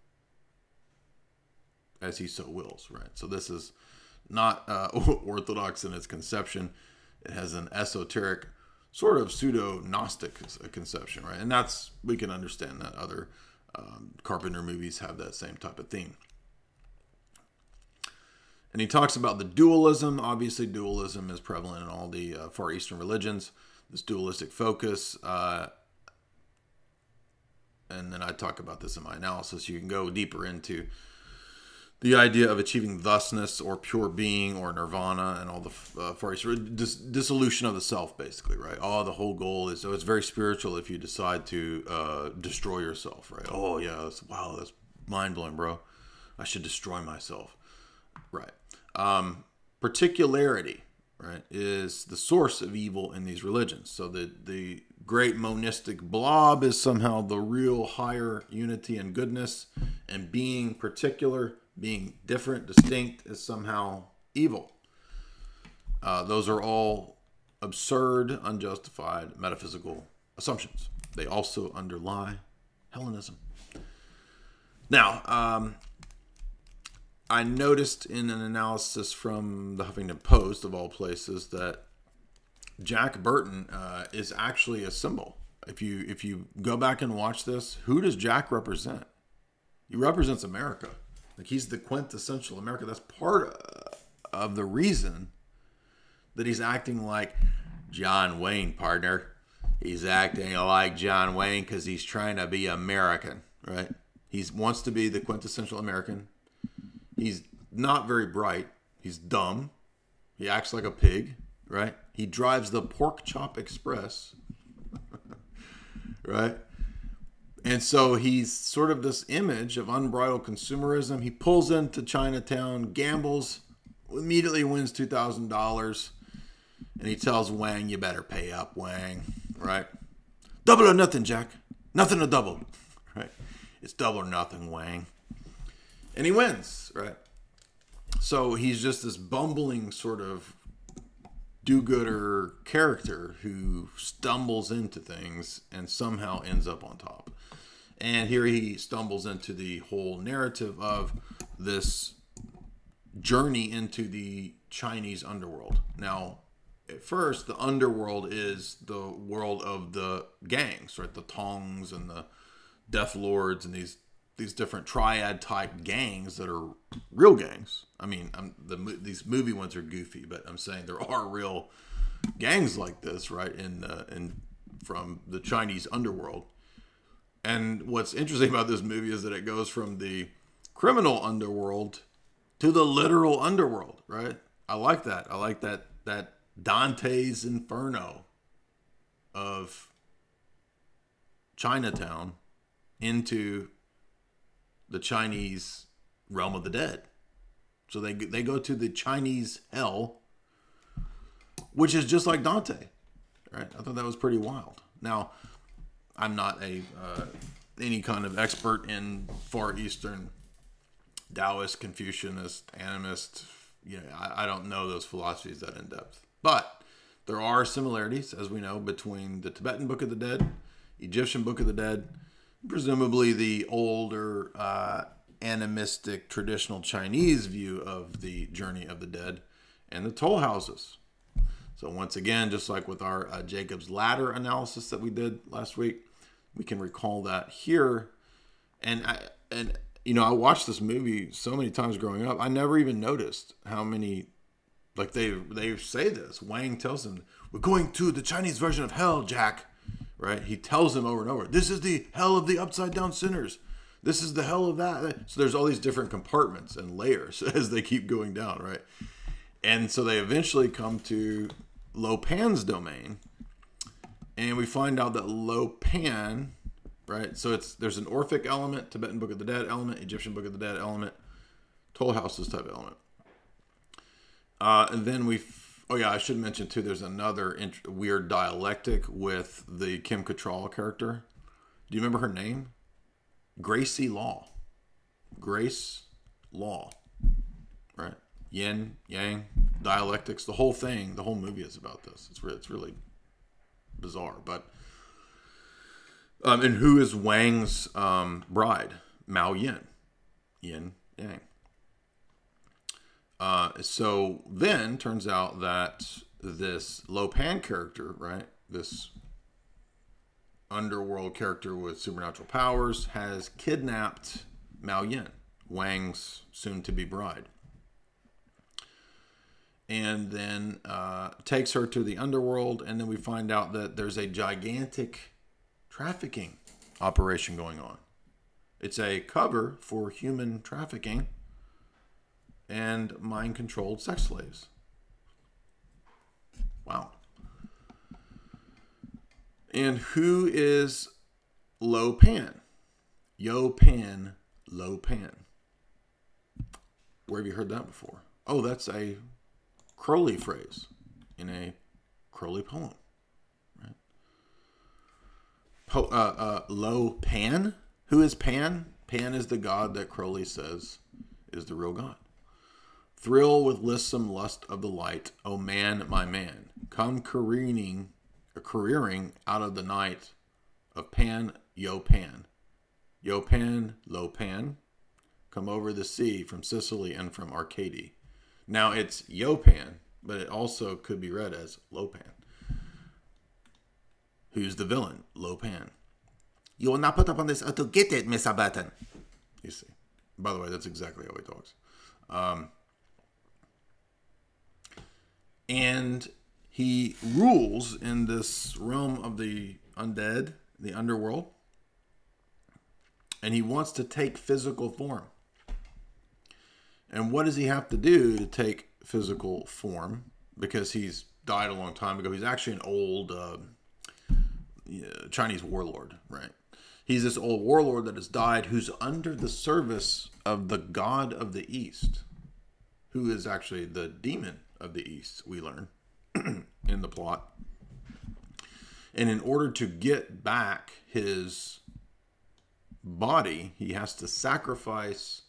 as he so wills, right? So this is not orthodox in its conception. It has an esoteric, sort of pseudo-Gnostic conception, right? And that's, we can understand that other Carpenter movies have that same type of theme. And he talks about the dualism. Obviously, dualism is prevalent in all the Far Eastern religions, this dualistic focus. And then I talk about this in my analysis. You can go deeper into the idea of achieving thusness or pure being or nirvana and all the Far Eastern dissolution of the self, basically, right? Oh, the whole goal is, so it's very spiritual if you decide to destroy yourself, right? Oh, yeah, wow, that's mind-blowing, bro. I should destroy myself. Right. Particularity. right, is the source of evil in these religions. So the great monistic blob is somehow the real higher unity and goodness, and being particular, being different, distinct, is somehow evil. Those are all absurd, unjustified metaphysical assumptions. They also underlie Hellenism. Now, I noticed in an analysis from the Huffington Post, of all places, that Jack Burton is actually a symbol. If you go back and watch this, who does Jack represent? He represents America. Like, he's the quintessential America. That's part of the reason that he's acting like John Wayne, partner. He's acting like John Wayne because he's trying to be American, right? He wants to be the quintessential American. He's not very bright. He's dumb. He acts like a pig, right? He drives the Pork Chop Express, right? And so he's sort of this image of unbridled consumerism. He pulls into Chinatown, gambles, immediately wins $2,000, and he tells Wang, "You better pay up, Wang," right? Double or nothing, Jack. Nothing to double, right? It's double or nothing, Wang. And he wins, right? So he's just this bumbling sort of do-gooder character who stumbles into things and somehow ends up on top. And here he stumbles into the whole narrative of this journey into the Chinese underworld. Now, at first, the underworld is the world of the gangs, right? The Tongs and the Death Lords and these different triad type gangs that are real gangs. I mean, these movie ones are goofy, but I'm saying there are real gangs like this, right? From the Chinese underworld. And what's interesting about this movie is that it goes from the criminal underworld to the literal underworld, right? I like that. I like that Dante's Inferno of Chinatown into the Chinese realm of the dead. So they go to the Chinese hell, which is just like Dante, right? I thought that was pretty wild. Now, I'm not any kind of expert in Far Eastern Taoist, Confucianist, animist. You know, I don't know those philosophies that in depth. But there are similarities, as we know, between the Tibetan Book of the Dead, Egyptian Book of the Dead, presumably the older animistic traditional Chinese view of the journey of the dead, and the toll houses. So once again, just like with our Jacob's Ladder analysis that we did last week, we can recall that here. And I watched this movie so many times growing up, I never even noticed how many, like they say this. Wang tells him, "We're going to the Chinese version of hell, Jack." Right? He tells him over and over, "This is the hell of the upside down sinners. This is the hell of that." So there's all these different compartments and layers as they keep going down, right? And so they eventually come to Lo Pan's domain, and we find out that Lo Pan, right? So there's an Orphic element, Tibetan Book of the Dead element, Egyptian Book of the Dead element, Toll Houses type element. And then I should mention too, there's another weird dialectic with the Kim Cattrall character. Do you remember her name? Gracie Law. Grace Law. Right? Yin, yang, dialectics, the whole thing, the whole movie is about this. It's really bizarre. But and who is Wang's bride? Mao Yin. Yin, yang. So then turns out that this Lo Pan character, right, this underworld character with supernatural powers, has kidnapped Mao Yin, Wang's soon-to-be bride, and then takes her to the underworld. And then we find out that there's a gigantic trafficking operation going on. It's a cover for human trafficking and mind-controlled sex slaves. Wow. And who is Lo Pan? Yo Pan, Lo Pan. Where have you heard that before? Oh, that's a Crowley phrase. in a Crowley poem. Right? Lo Pan. Who is Pan? Pan is the god that Crowley says is the real god. Thrill with lissom lust of the light, O man, my man, come careering out of the night of Pan, Yo Pan. Yo Pan, Lo Pan, come over the sea from Sicily and from Arcady. Now it's Yo Pan, but it also could be read as Lo Pan. Who's the villain? Lo Pan. You will not put up on this to get it, Mr. Button. You see. By the way, that's exactly how he talks. And he rules in this realm of the undead, the underworld. And he wants to take physical form. And what does he have to do to take physical form? Because he's died a long time ago. He's actually an old Chinese warlord, right? He's this old warlord that has died, who's under the service of the god of the East, who is actually the demon of the East, we learn in the plot. And in order to get back his body, he has to sacrifice.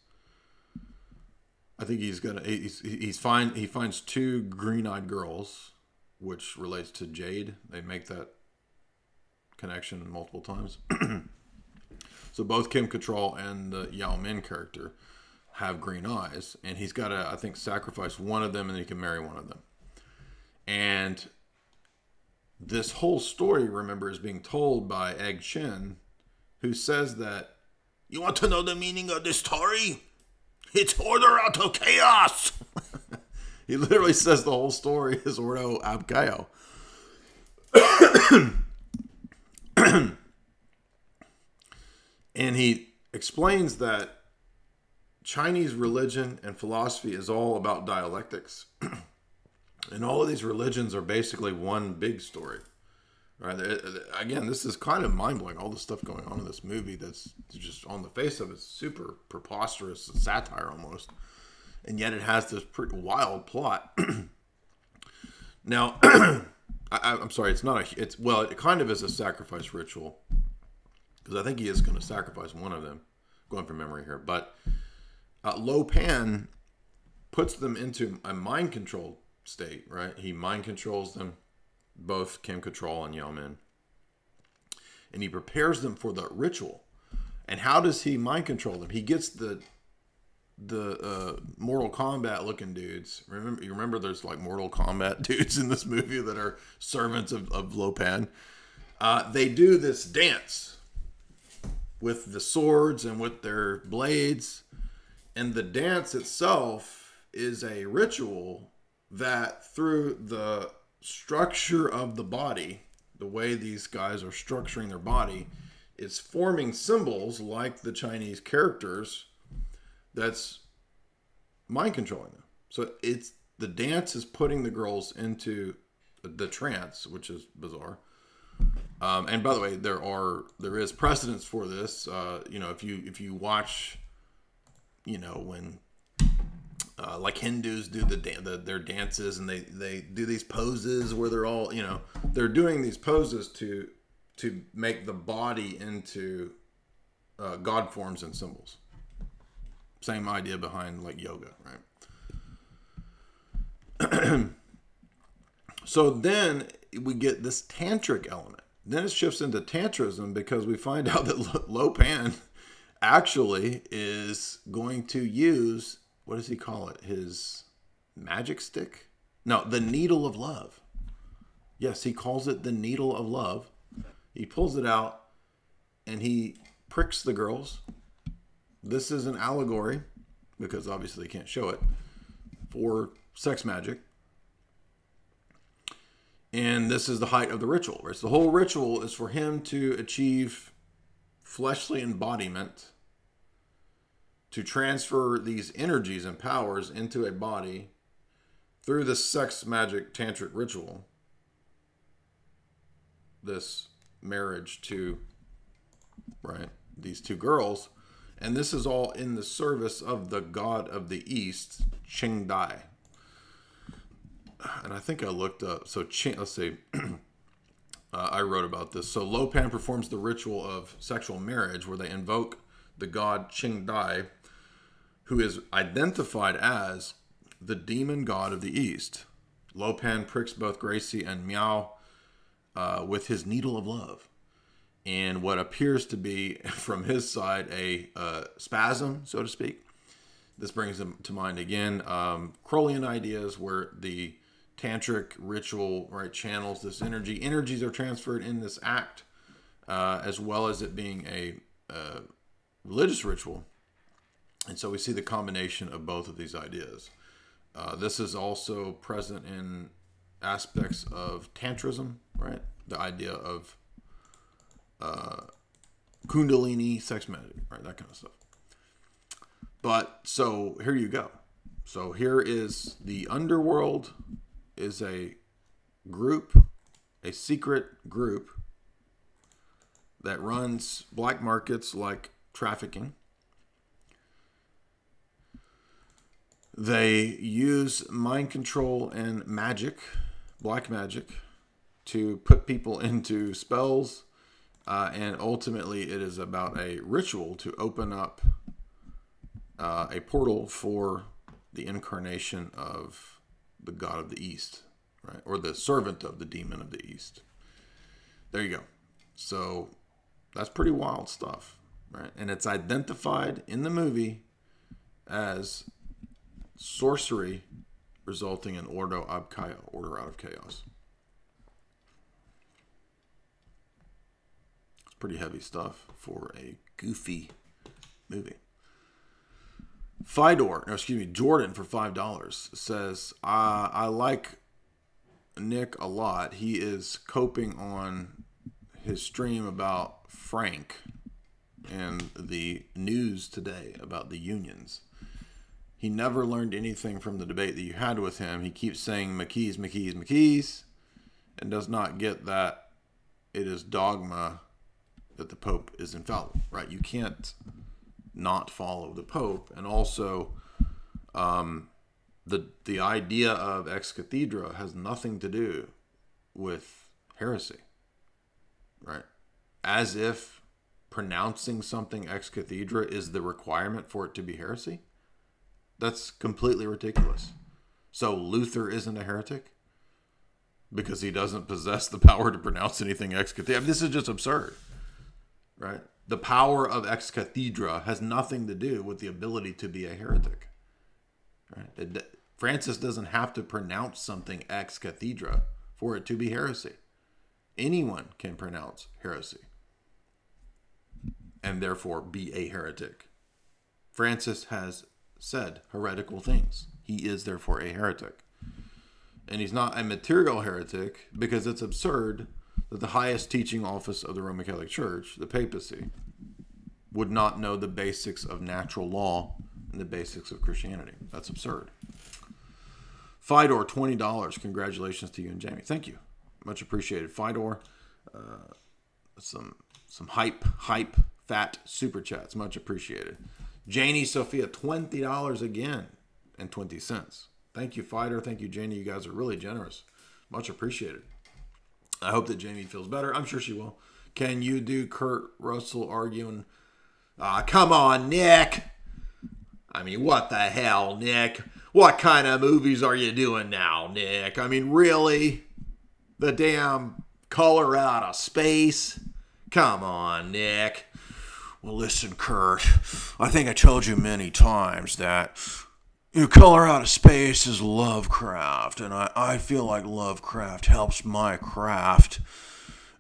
I think he finds two green-eyed girls, which relates to Jade. They make that connection multiple times. So both Kim Cattrall and the Yao Min character have green eyes, and he's got to, I think, sacrifice one of them, and then he can marry one of them. And this whole story, remember, is being told by Egg Shen, who says that, you want to know the meaning of this story? It's order out of chaos. He literally says the whole story is Ordo Ab Chao. And he explains that Chinese religion and philosophy is all about dialectics. And all of these religions are basically one big story. Right? Again, this is kind of mind-blowing, all the stuff going on in this movie that's just on the face of it super preposterous, satire almost. And yet it has this pretty wild plot. Now, I'm sorry, it kind of is a sacrifice ritual. Because I think he is going to sacrifice one of them. Going from memory here. But Lo Pan puts them into a mind control state, right? He mind controls them, both Kim Cattrall and Yao Min. And he prepares them for the ritual. And how does he mind control them? He gets the Mortal Kombat looking dudes. You remember there's like Mortal Kombat dudes in this movie that are servants of Lo Pan. They do this dance with the swords and with their blades. And the dance itself is a ritual that through the structure of the body, the way these guys are structuring their body, is forming symbols like the Chinese characters that's mind controlling them. So the dance is putting the girls into the trance, which is bizarre. And by the way, there is precedence for this. If you watch, when like Hindus do their dances, and they do these poses where they're all, they're doing these poses to make the body into God forms and symbols. Same idea behind like yoga, right? So then we get this tantric element. Then it shifts into Tantrism because we find out that Lo Pan actually is going to use, what does he call it? His magic stick? No, the needle of love. Yes, he calls it the needle of love. He pulls it out and he pricks the girls. This is an allegory, because obviously they can't show it, for sex magic. And this is the height of the ritual. Right? So the whole ritual is for him to achieve fleshly embodiment, to transfer these energies and powers into a body through this sex magic tantric ritual. This marriage to, right, these two girls. And this is all in the service of the god of the East, Cheng Dai. and I think I looked up. So let's see. I wrote about this. So Lopan performs the ritual of sexual marriage where they invoke the god Qing Dai, who is identified as the demon god of the East. Lopan pricks both Gracie and Miao with his needle of love, and what appears to be, from his side, a spasm, so to speak. This brings them to mind again Crowleyan ideas where the tantric ritual, right, channels this energy. Energies are transferred in this act, as well as it being a religious ritual. And so we see the combination of both of these ideas. This is also present in aspects of Tantrism, right? The idea of Kundalini, sex magic, right? That kind of stuff. But so here you go. So here is the underworld is a group, a secret group that runs black markets like trafficking. They use mind control and magic, black magic, to put people into spells. And ultimately it is about a ritual to open up a portal for the incarnation of the god of the East, right? Or the servant of the demon of the East. There you go. So that's pretty wild stuff, right? And it's identified in the movie as sorcery resulting in Ordo Ab Chao, order out of chaos. It's pretty heavy stuff for a goofy movie. Jordan for $5 says, I like Nick a lot. He is coping on his stream about Frank and the news today about the unions. He never learned anything from the debate that you had with him. He keeps saying McKees, and does not get that it is dogma that the Pope is infallible, right? You can't not follow the Pope. And also the idea of ex cathedra has nothing to do with heresy, right? As if pronouncing something ex cathedra is the requirement for it to be heresy. That's completely ridiculous. So Luther isn't a heretic because he doesn't possess the power to pronounce anything ex cathedra. I mean, this is just absurd, right? The power of ex cathedra has nothing to do with the ability to be a heretic, right? Francis doesn't have to pronounce something ex cathedra for it to be heresy. Anyone can pronounce heresy and therefore be a heretic. Francis has said heretical things. He is therefore a heretic. And he's not a material heretic because it's absurd that the highest teaching office of the Roman Catholic Church, the papacy, would not know the basics of natural law and the basics of Christianity. That's absurd. Fidor, $20. Congratulations to you and Jamie. Thank you. Much appreciated. Fidor, some hype, fat super chats. Much appreciated. Janie Sophia, $20 again and 20 cents. Thank you, Fighter. Thank you, Janie. You guys are really generous. Much appreciated. I hope that Jamie feels better. I'm sure she will. Can you do Kurt Russell arguing? Come on, Nick. I mean, what the hell, Nick? What kind of movies are you doing now, Nick? I mean, really? The damn Color Out of Space? Come on, Nick. Well, listen, Kurt, I think I told you many times that Color Out of Space is Lovecraft, and I feel like Lovecraft helps my craft.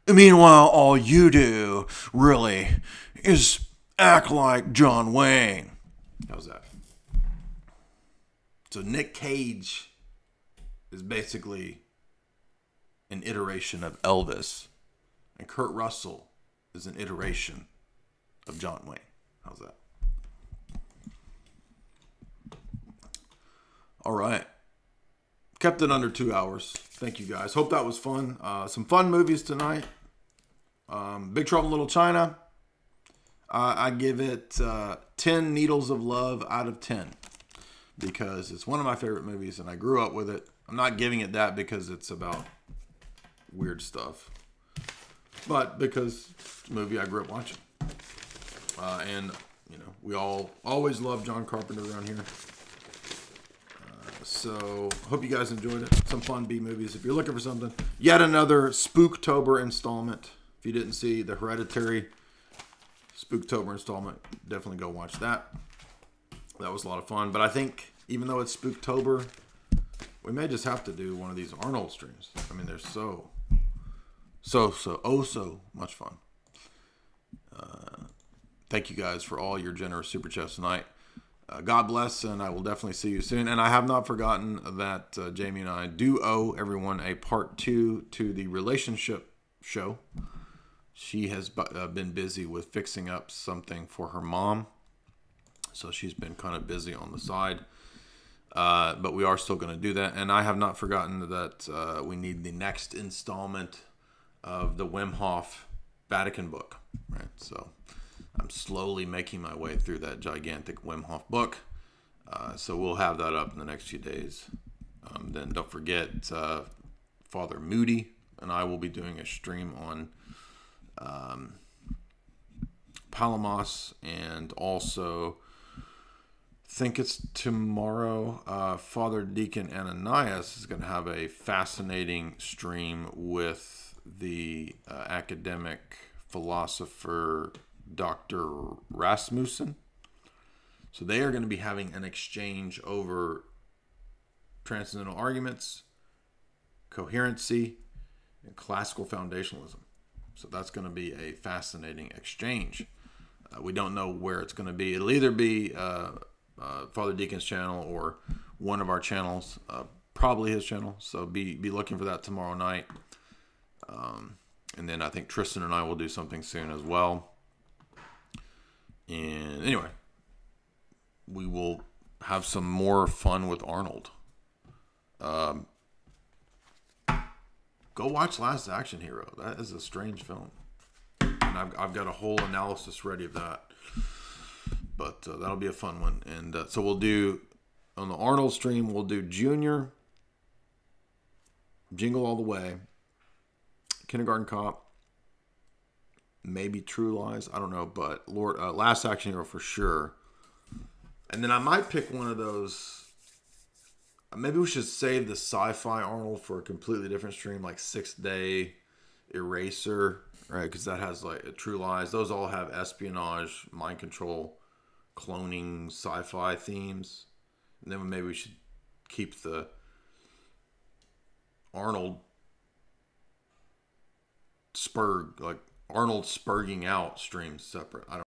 Meanwhile, all you do, really, is act like John Wayne. How's that? So Nick Cage is basically an iteration of Elvis, and Kurt Russell is an iteration of John Wayne. How's that? All right. Kept it under 2 hours. Thank you guys. Hope that was fun. Some fun movies tonight. Big Trouble in Little China. I give it 10 needles of love out of 10 because it's one of my favorite movies and I grew up with it I'm not giving it that because it's about weird stuff, but because it's a movie I grew up watching. And, you know, we all always love John Carpenter around here. So, hope you guys enjoyed it. Some fun B-movies. If you're looking for something, yet another Spooktober installment. If you didn't see the Hereditary Spooktober installment, definitely go watch that. That was a lot of fun. But I think, even though it's Spooktober, we may just have to do one of these Arnold streams. I mean, they're so much fun. Thank you guys for all your generous super chats tonight. God bless, and I will definitely see you soon. And I have not forgotten that Jamie and I do owe everyone a part 2 to the relationship show. She has been busy with fixing up something for her mom, so she's been kind of busy on the side. But we are still going to do that. And I have not forgotten that we need the next installment of the Wim Hof Vatican book. Right, so I'm slowly making my way through that gigantic Wim Hof book. So we'll have that up in the next few days. Then don't forget, Father Moody and I will be doing a stream on Palamos, and also think it's tomorrow, Father Deacon Ananias is going to have a fascinating stream with the academic philosopher Dr. Rasmussen. So they are going to be having an exchange over transcendental arguments, coherency, and classical foundationalism. So that's going to be a fascinating exchange. We don't know where it's going to be. It'll either be Father Deacon's channel or one of our channels, probably his channel. So be looking for that tomorrow night. And then I think Tristan and I will do something soon as well. And anyway, we will have some more fun with Arnold. Go watch Last Action Hero. That is a strange film. And I've got a whole analysis ready of that. But that'll be a fun one. And so we'll do, on the Arnold stream, we'll do Junior, Jingle All the Way, Kindergarten Cop, maybe True Lies, I don't know, but Last Action Hero for sure. And then I might pick one of those. Maybe we should save the sci-fi Arnold for a completely different stream, like 6 Day Eraser, right? Because that has like a True Lies. Those all have espionage, mind control, cloning, sci-fi themes. And then maybe we should keep the Arnold Arnold spurging out streams separate. I don't